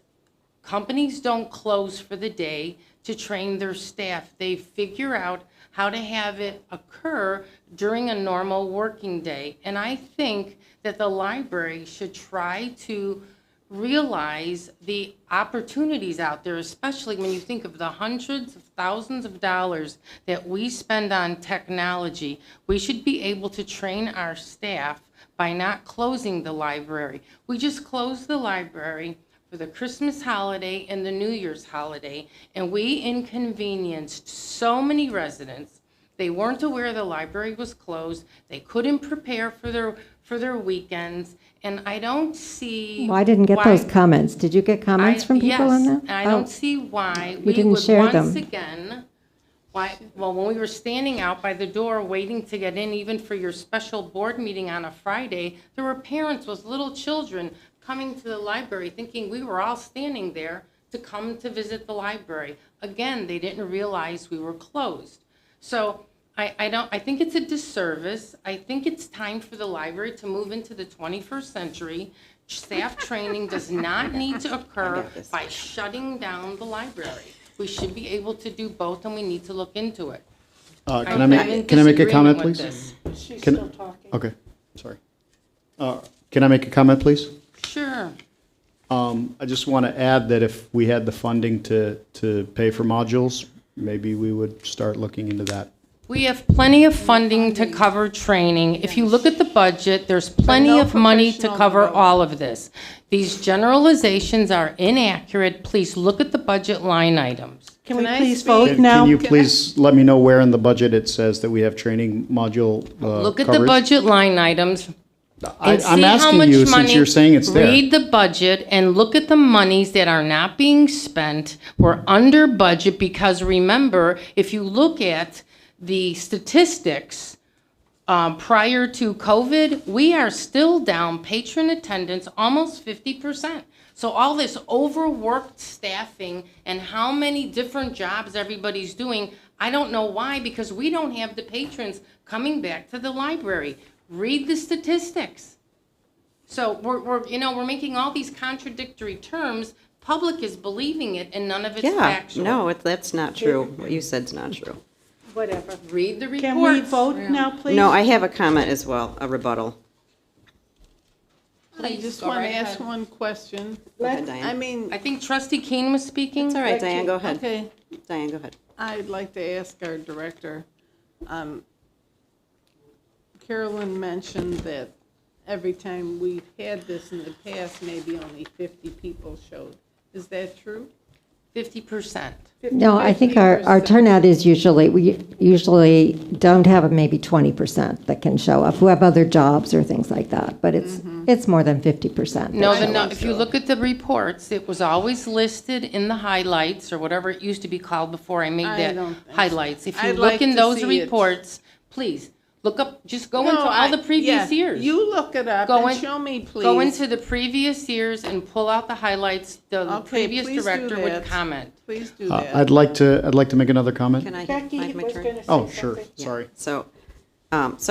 Companies don't close for the day to train their staff. They figure out how to have it occur during a normal working day. And I think that the library should try to realize the opportunities out there, especially when you think of the hundreds of thousands of dollars that we spend on technology. We should be able to train our staff by not closing the library. We just closed the library for the Christmas holiday and the New Year's holiday, and we inconvenienced so many residents. They weren't aware the library was closed. They couldn't prepare for their weekends, and I don't see. Well, I didn't get those comments. Did you get comments from people on that? Yes, I don't see why we didn't share them. Once again, well, when we were standing out by the door waiting to get in, even for your special board meeting on a Friday, there were parents with little children coming to the library thinking we were all standing there to come to visit the library. Again, they didn't realize we were closed. So I think it's a disservice. I think it's time for the library to move into the 21st century. Staff training does not need to occur by shutting down the library. We should be able to do both, and we need to look into it. Can I make a comment, please? She's still talking. Okay, sorry. Can I make a comment, please? Sure. I just want to add that if we had the funding to pay for modules, maybe we would start looking into that. We have plenty of funding to cover training. If you look at the budget, there's plenty of money to cover all of this. These generalizations are inaccurate. Please look at the budget line items. Can we please vote now? Can you please let me know where in the budget it says that we have training module Look at coverage? the budget line items. and I'm see how asking much you, since money- you're saying it's there. Read the budget and look at the monies that are not being spent. We're under budget because remember, if you look at the statistics prior to COVID, we are still down patron attendance almost 50%. So all this overworked staffing and how many different jobs everybody's doing, I don't know why, because we don't have the patrons coming back to the library. Read the statistics. So we're making all these contradictory terms. Public is believing it, and none of it's Yeah, factual. no, that's not true. What you said's not true. Whatever. Read the reports. Can we vote now, please? No, I have a comment as well, a rebuttal. I just want to ask one question. Go ahead, I Diane. mean, I think Trustee Keene was speaking. It's all right, Diane, go ahead. okay, Diane, go ahead. I'd like to ask our director. Carolyn mentioned that every time we've had this in the past, maybe only 50 people showed. Is that true? 50%. No, I think our 50%. turnout is we usually don't have maybe 20% that can show up, who have other jobs or things like that, but it's more than 50%. No, that show no, up. if you look at the reports, it was always listed in the highlights, or whatever it used to be called before I made I that don't think so. highlights. If you I'd look like in to those see it. reports, please, look up, just go No, into all the previous yeah, years. You look it up Go and in- show me, please. Go into the previous years and pull out the highlights the Okay, previous please do director would that. comment. Please do that. I'd like to make another comment. Can I Becky have my was turn? going to say Oh, sure, something. sorry. So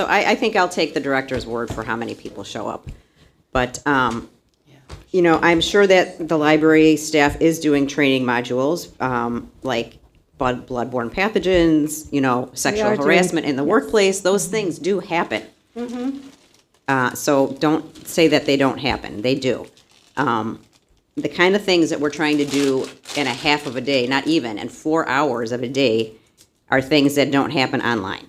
I think I'll take the director's word for how many people show up. But, I'm sure that the library staff is doing training modules, like bloodborne pathogens, sexual are doing- harassment in the workplace. Those things do happen. So don't say that they don't happen. They do. The kind of things that we're trying to do in a half of a day, not even, in 4 hours of a day, are things that don't happen online.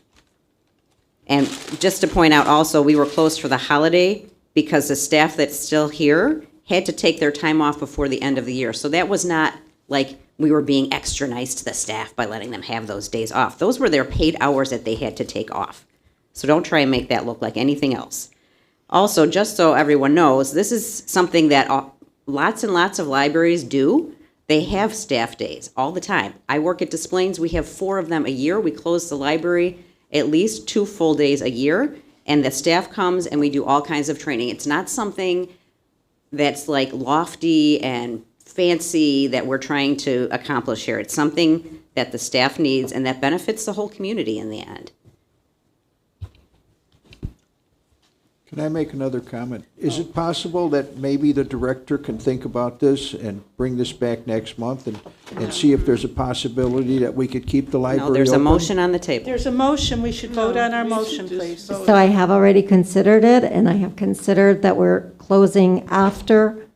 And just to point out also, we were closed for the holiday because the staff that's still here had to take their time off before the end of the year. So that was not like we were being extra nice to the staff by letting them have those days off. Those were their paid hours that they had to take off. So don't try and make that look like anything else. Also, just so everyone knows, this is something that lots and lots of libraries do. They have staff days all the time. I work at Des Plaines. We have 4 of them a year. We close the library at least 2 full days a year, and the staff comes and we do all kinds of training. It's not something that's like lofty and fancy that we're trying to accomplish here. It's something that the staff needs and that benefits the whole community in the end. Can I make another comment? Is it possible that maybe the director can think about this and bring this back next month and see if there's a possibility that we could keep the library No, there's a open? motion on the table. There's a motion. We should vote on our motion, please. So I have already considered it, and I have considered that we're closing after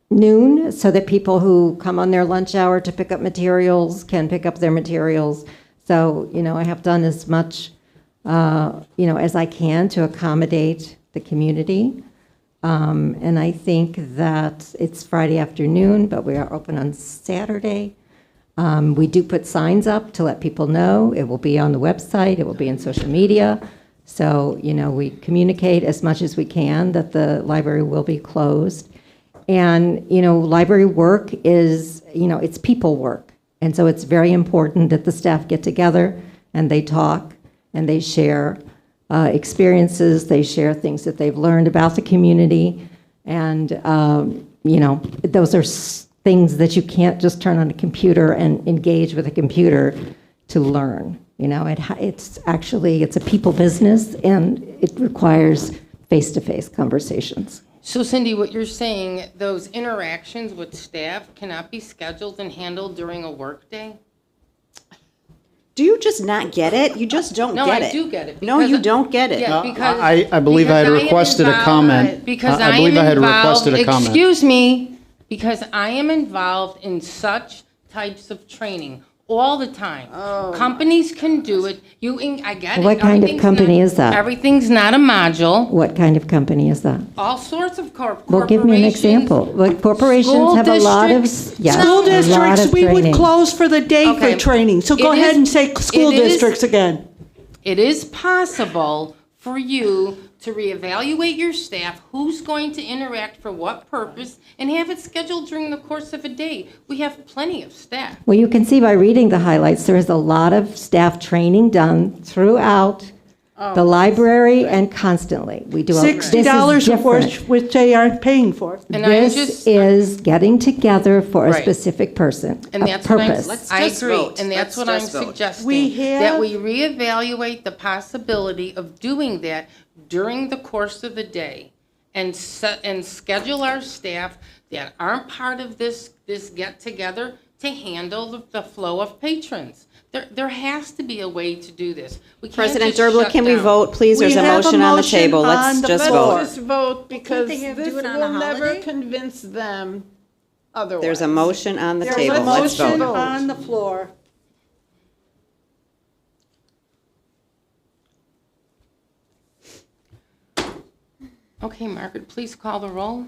noon, so that people who come on their lunch hour to pick up materials can pick up their materials. So, I have done as much, as I can to accommodate the community. And I think that it's Friday afternoon, but we are open on Saturday. We do put signs up to let people know. It will be on the website, it will be in social media. So, we communicate as much as we can that the library will be closed. And, library work is, it's people work. And so it's very important that the staff get together and they talk and they share experiences, they share things that they've learned about the community. And, those are things that you can't just turn on a computer and engage with a computer to learn. It's a people business, and it requires face-to-face conversations. So Cindy, what you're saying, those interactions with staff cannot be scheduled and handled during a workday? Do you just not get it? You just don't No, get I it. do get it. No, because- you don't get it. Yeah, because. I believe I had because am requested a involved- comment. Because I I believe am I had involved, requested a comment. excuse me, because I am involved in such types of training all the time. Companies can do it. I get it. What kind of Everything's company not- is that? Everything's not a module. What kind of company is that? All sorts of corporations. Well, give me an example. Like, corporations School have a lot of, districts. yes, School a lot districts, of we would training. close for the day Okay. for training. So go It ahead is- and say school it is- districts again. It is possible for you to reevaluate your staff, who's going to interact for what purpose, and have it scheduled during the course of a day. We have plenty of staff. Well, you can see by reading the highlights, there is a lot of staff training done throughout the library and constantly. We do $60 a course, which they aren't paying for. And This is getting together for a Right. specific person, And a that's what purpose. I just agree, vote. and that's Let's what I'm just vote. suggesting. That have- we reevaluate the possibility of doing that during the course of the day and schedule our staff that aren't part of this get-together to handle the flow of patrons. There has to be a way to do this. We can't President just Derblick, shut can we down. vote, please? There's We a have a motion on the motion table. on Let's the just floor. vote. Let's just vote because they have this do it on will a never holiday? convince them otherwise. There's a motion on the There's table. a Let's motion vote. on the floor. Okay, Margaret, please call the roll.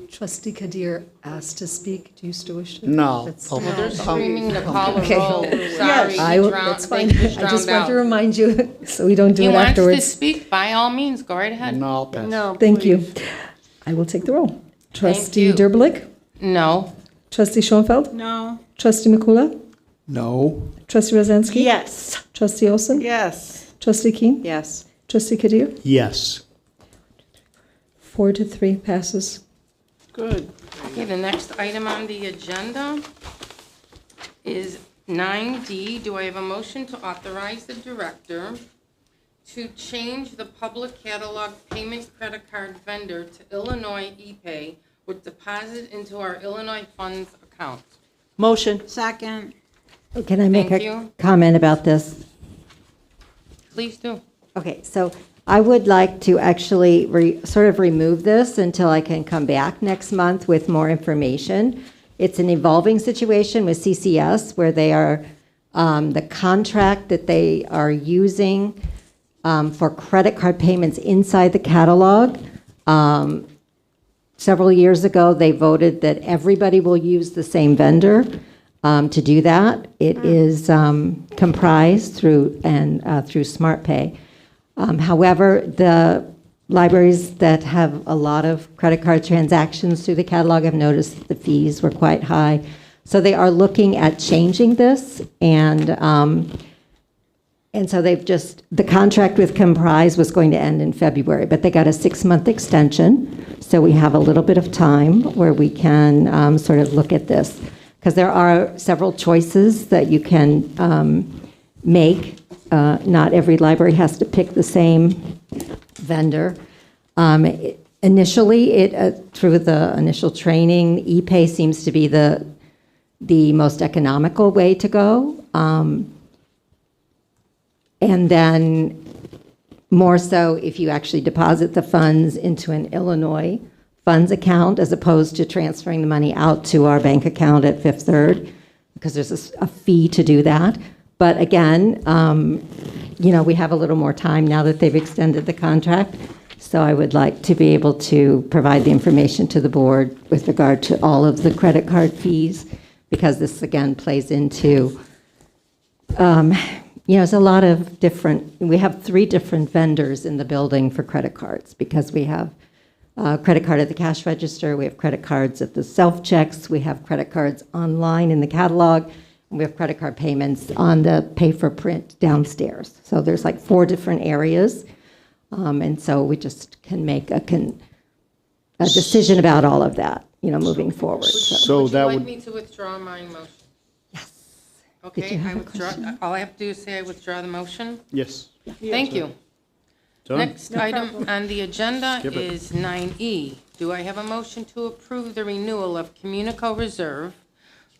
Trustee Kadir asked to speak. Do you still wish to? No. That's- Well, they're screaming to call the Okay. roll. Sorry, That's fine. they just I just drowned want to out. remind you, so we don't do He it wants to afterwards. speak, by all means, go right ahead. No, I'll pass. No, Thank you. please. I will take the roll. Trustee you. Derblick? No. Trustee Schoenfeld? No. Trustee Makula? No. Trustee Rozansky? Yes. Trustee Olson? Yes. Trustee Keen? Yes. Trustee Kadir? Yes. 4-3 passes. Good. Okay, the next item on the agenda is 9D. Do I have a motion to authorize the director to change the public catalog payment credit card vendor to Illinois Epay with deposit into our Illinois funds account? Motion. Second. Can I make Thank a you. comment about this? Please do. Okay, so I would like to actually sort of remove this until I can come back next month with more information. It's an evolving situation with CCS where they are, the contract that they are using for credit card payments inside the catalog. Several years ago, they voted that everybody will use the same vendor to do that. It is comprised through SmartPay. However, the libraries that have a lot of credit card transactions through the catalog have noticed that the fees were quite high. So they are looking at changing this, and so the contract with Comprise was going to end in February, but they got a 6-month extension. So we have a little bit of time where we can sort of look at this, because there are several choices that you can make. Not every library has to pick the same vendor. Initially, through the initial training, Epay seems to be the most economical way to go. And then more so if you actually deposit the funds into an Illinois funds account as opposed to transferring the money out to our bank account at Fifth Third, because there's a fee to do that. But again, we have a little more time now that they've extended the contract. So I would like to be able to provide the information to the board with regard to all of the credit card fees, because this, again, plays into, there's a lot of we have 3 different vendors in the building for credit cards, because we have credit card at the cash register, we have credit cards at the self-checks, we have credit cards online in the catalog, and we have credit card payments on the pay-for-print downstairs. So there's like 4 different areas, and so we just can make a decision about all of that, moving forward. So Would you that like would, me to withdraw my motion? Yes. Did Okay, you I have a withdraw. question? All I have to do is say I withdraw the motion. yes. Thank you. Done. Next item on the agenda Skip it. is 9E. Do I have a motion to approve the renewal of Communico Reserve,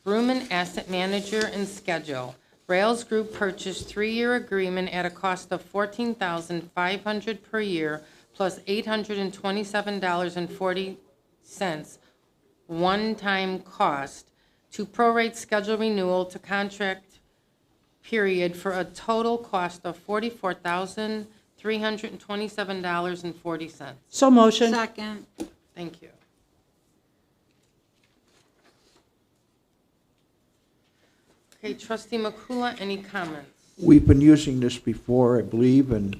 room and asset manager and schedule? Rails Group purchased 3-year agreement at a cost of $14,500 per year plus $827.40 one-time cost to prorate schedule renewal to contract period for a total cost of $44,327.40. So motion. Second. Thank you. Okay, Trustee Makula, any comments? We've been using this before, I believe, and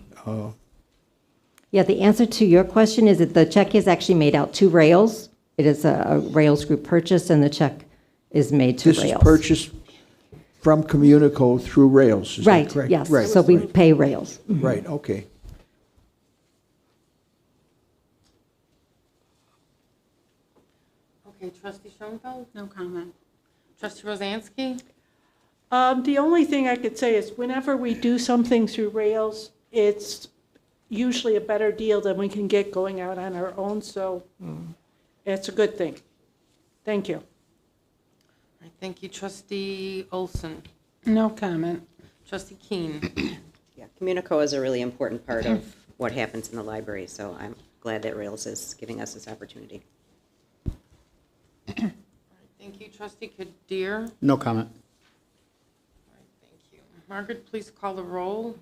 Yeah, the answer to your question is that the check is actually made out to Rails. It is a Rails group purchase, and the check is made to This Rails. is purchased from Communico through Rails, is that Right, correct? yes. Right, So we right. pay Rails. Right, okay. Okay, Trustee Schoenfeld? No comment. Trustee Rozansky? The only thing I could say is whenever we do something through Rails, it's usually a better deal than we can get going out on our own, so it's a good thing. Thank you. All right, thank you. Trustee Olson? No comment. Trustee Keene? Yeah, Communico is a really important part of what happens in the library, so I'm glad that Rails is giving us this opportunity. Thank you. Trustee Kadir? No comment. Thank you. Margaret, please call the roll.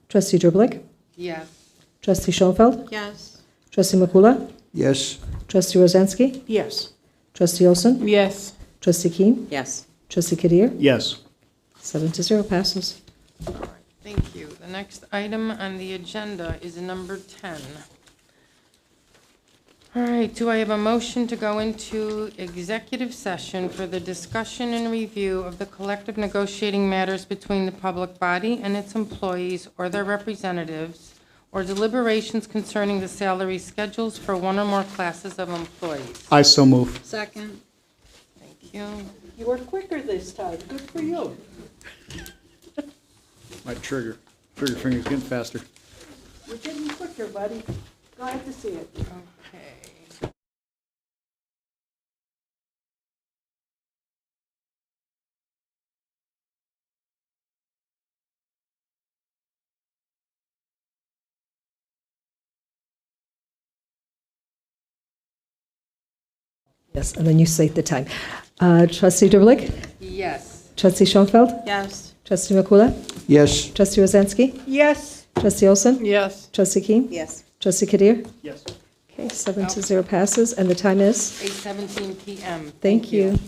Trustee Driblik? Yes. Trustee Schoenfeld? Yes. Trustee Makula? Yes, Trustee Rozansky? Yes. Trustee Olson? Yes. Trustee Keene? Yes. Trustee Kadir? Yes. 7-0 passes. All right, thank you. The next item on the agenda is number 10. All right, do I have a motion to go into executive session for the discussion and review of the collective negotiating matters between the public body and its employees or their representatives, or deliberations concerning the salary schedules for one or more classes of employees? I so move. Second. Thank you. You were quicker this time. Good for you. My trigger finger's getting faster. We're getting quicker, buddy. Glad to see it. Okay. Yes, and then you state the time. Trustee Driblik? Yes. Trustee Schoenfeld? Yes. Trustee Makula? yes. Trustee Rozansky? Yes. Trustee Olson? Yes. Trustee Keene? Yes. Trustee Kadir? Yes. Okay, 7-0 passes, and the time is? 8:17 PM. Thank you.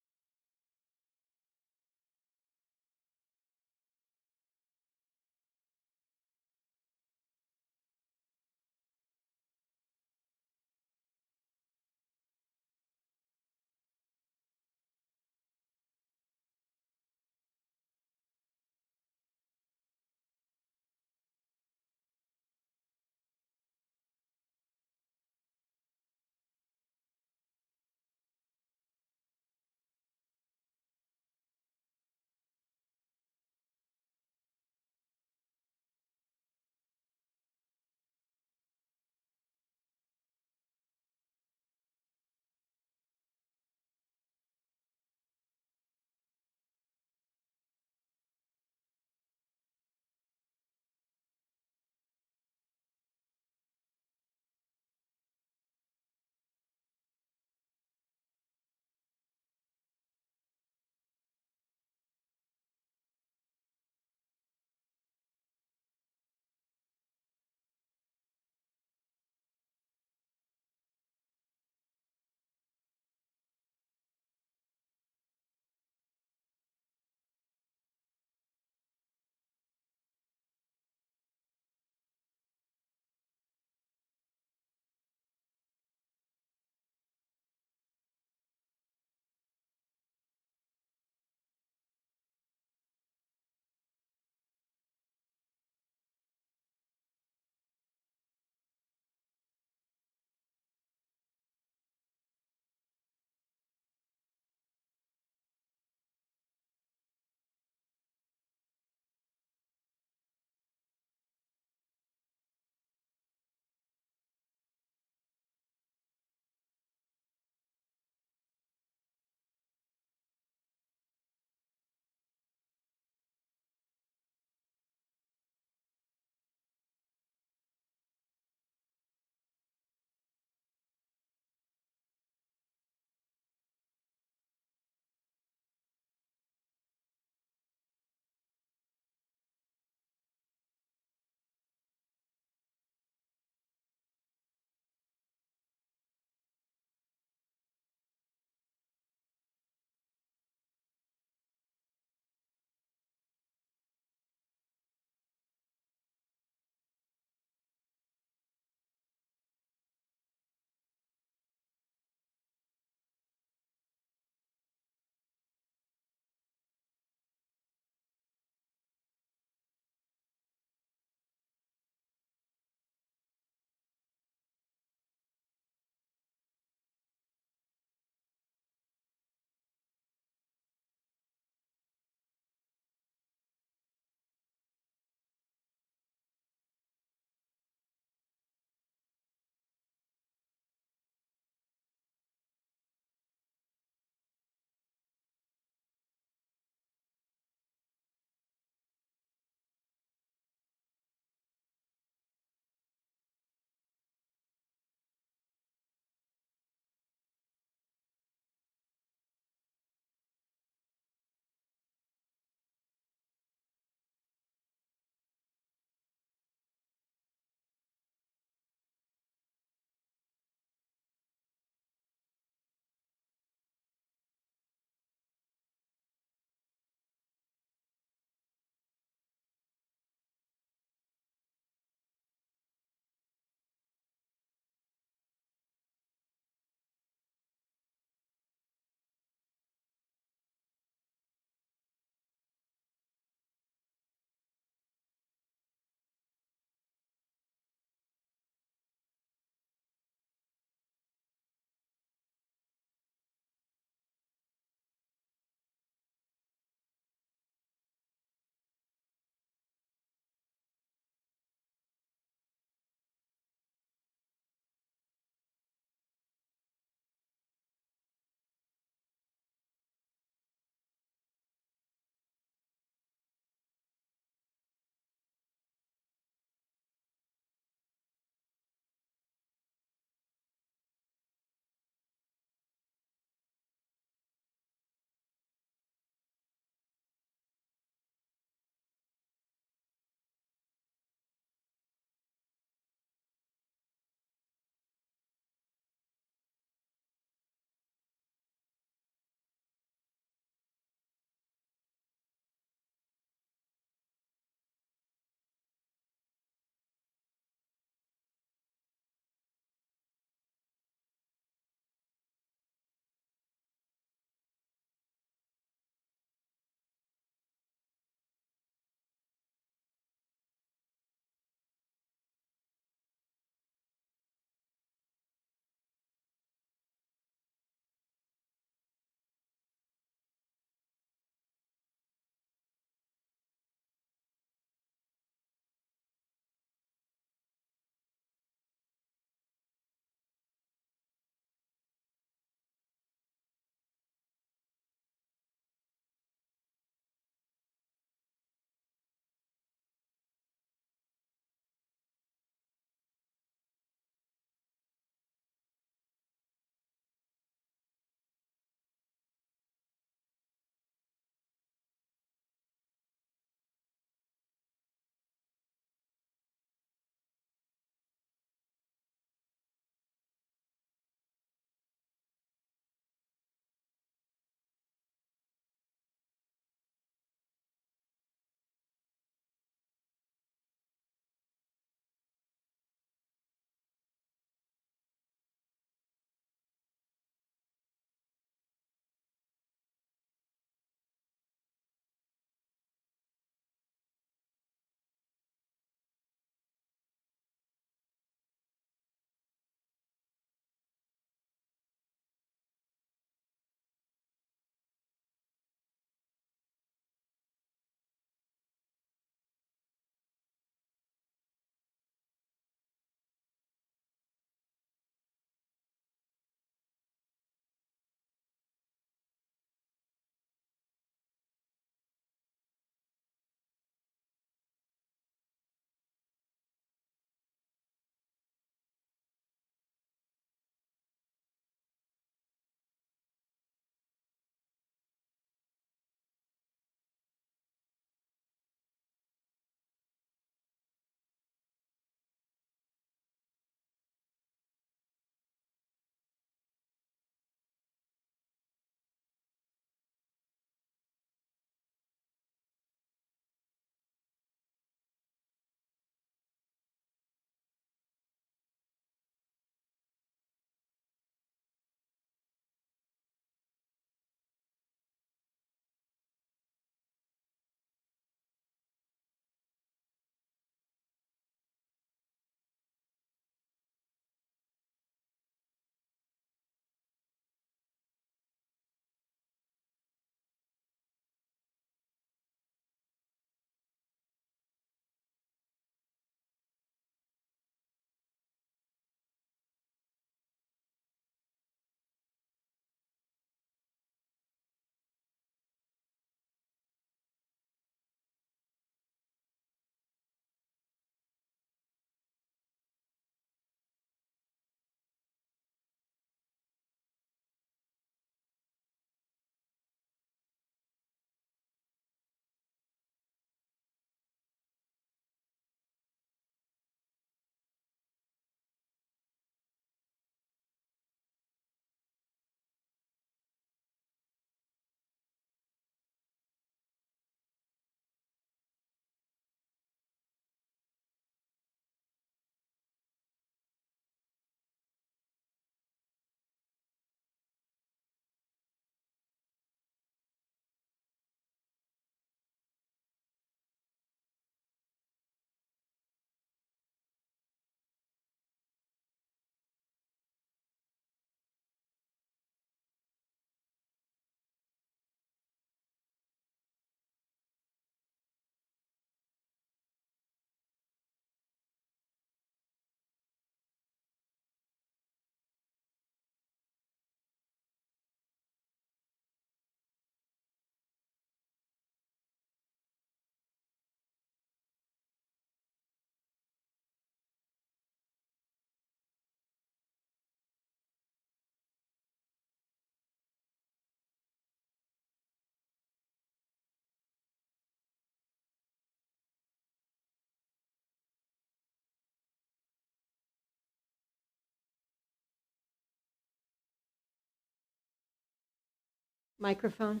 Microphone.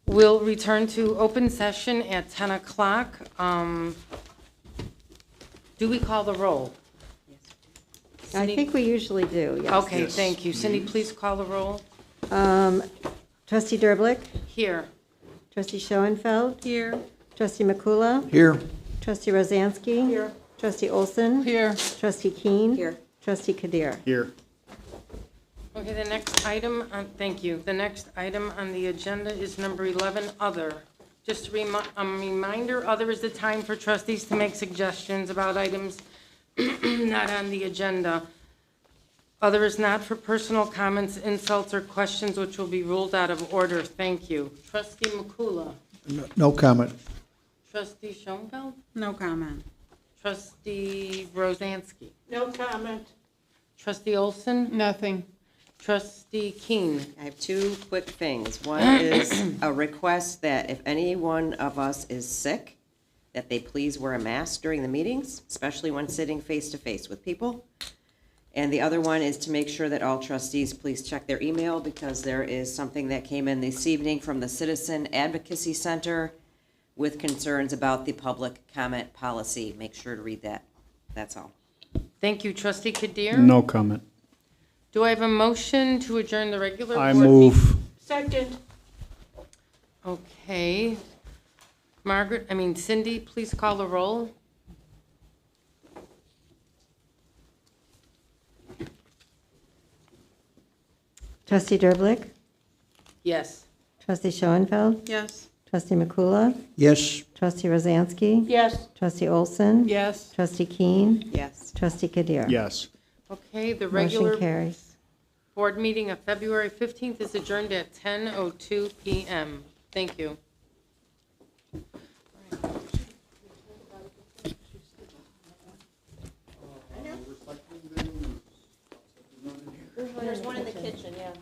We'll return to open session at 10 o'clock. Do we call the roll? I think we usually do, yes. Okay, thank you. Cindy, please call the roll. Trustee Derblick, Here. trustee Schoenfeld, Here. trustee McCula, Here. trustee Rosansky. Here. Trustee Olson. Here. Trustee Keene. Here. Trustee Kadir. Here. Okay, the next item, thank you. The next item on the agenda is number 11, Other. Just a reminder, Other is the time for trustees to make suggestions about items not on the agenda. Other is not for personal comments, insults, or questions which will be ruled out of order. Thank you. Trustee McCula. No comment. Trustee Schoenfeld. No comment. Trustee Rosansky. No comment. Trustee Olson. Nothing. Trustee Keene. I have two quick things. One is a request that if any one of us is sick, that they please wear a mask during the meetings, especially when sitting face-to-face with people. And the other one is to make sure that all trustees please check their email, because there is something that came in this evening from the Citizen Advocacy Center with concerns about the public comment policy. Make sure to read that. That's all. Thank you. Trustee Kadir? No comment. Do I have a motion to adjourn the regular I board move. meeting? Second. Okay. Cindy, please call the roll. Trustee Derblick, Yes. trustee Schoenfeld, Yes. trustee McCula, Yes. trustee Rosansky. Yes. Trustee Olson. Yes. Trustee Keene. Yes. Trustee Kadir. Yes. Okay, the Motion regular carries. board meeting of February 15th is adjourned at 10:02 p.m. Thank you. There's one in the kitchen, yeah.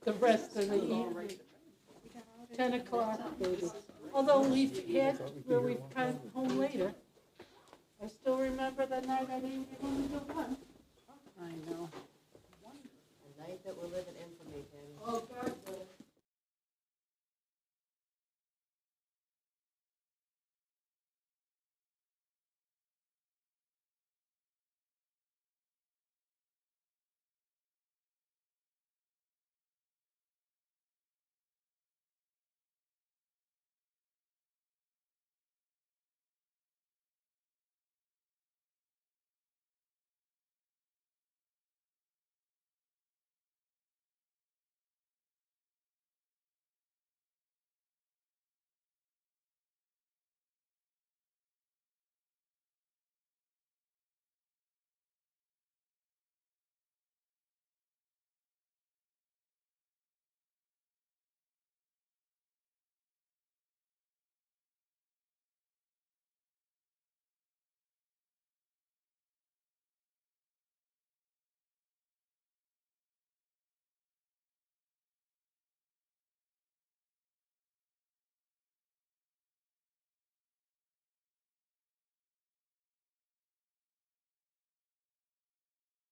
The rest of the evening. 10 o'clock. Although we've had where we've come home later. I still remember the night I didn't get home until 1. I know. The night that we're living in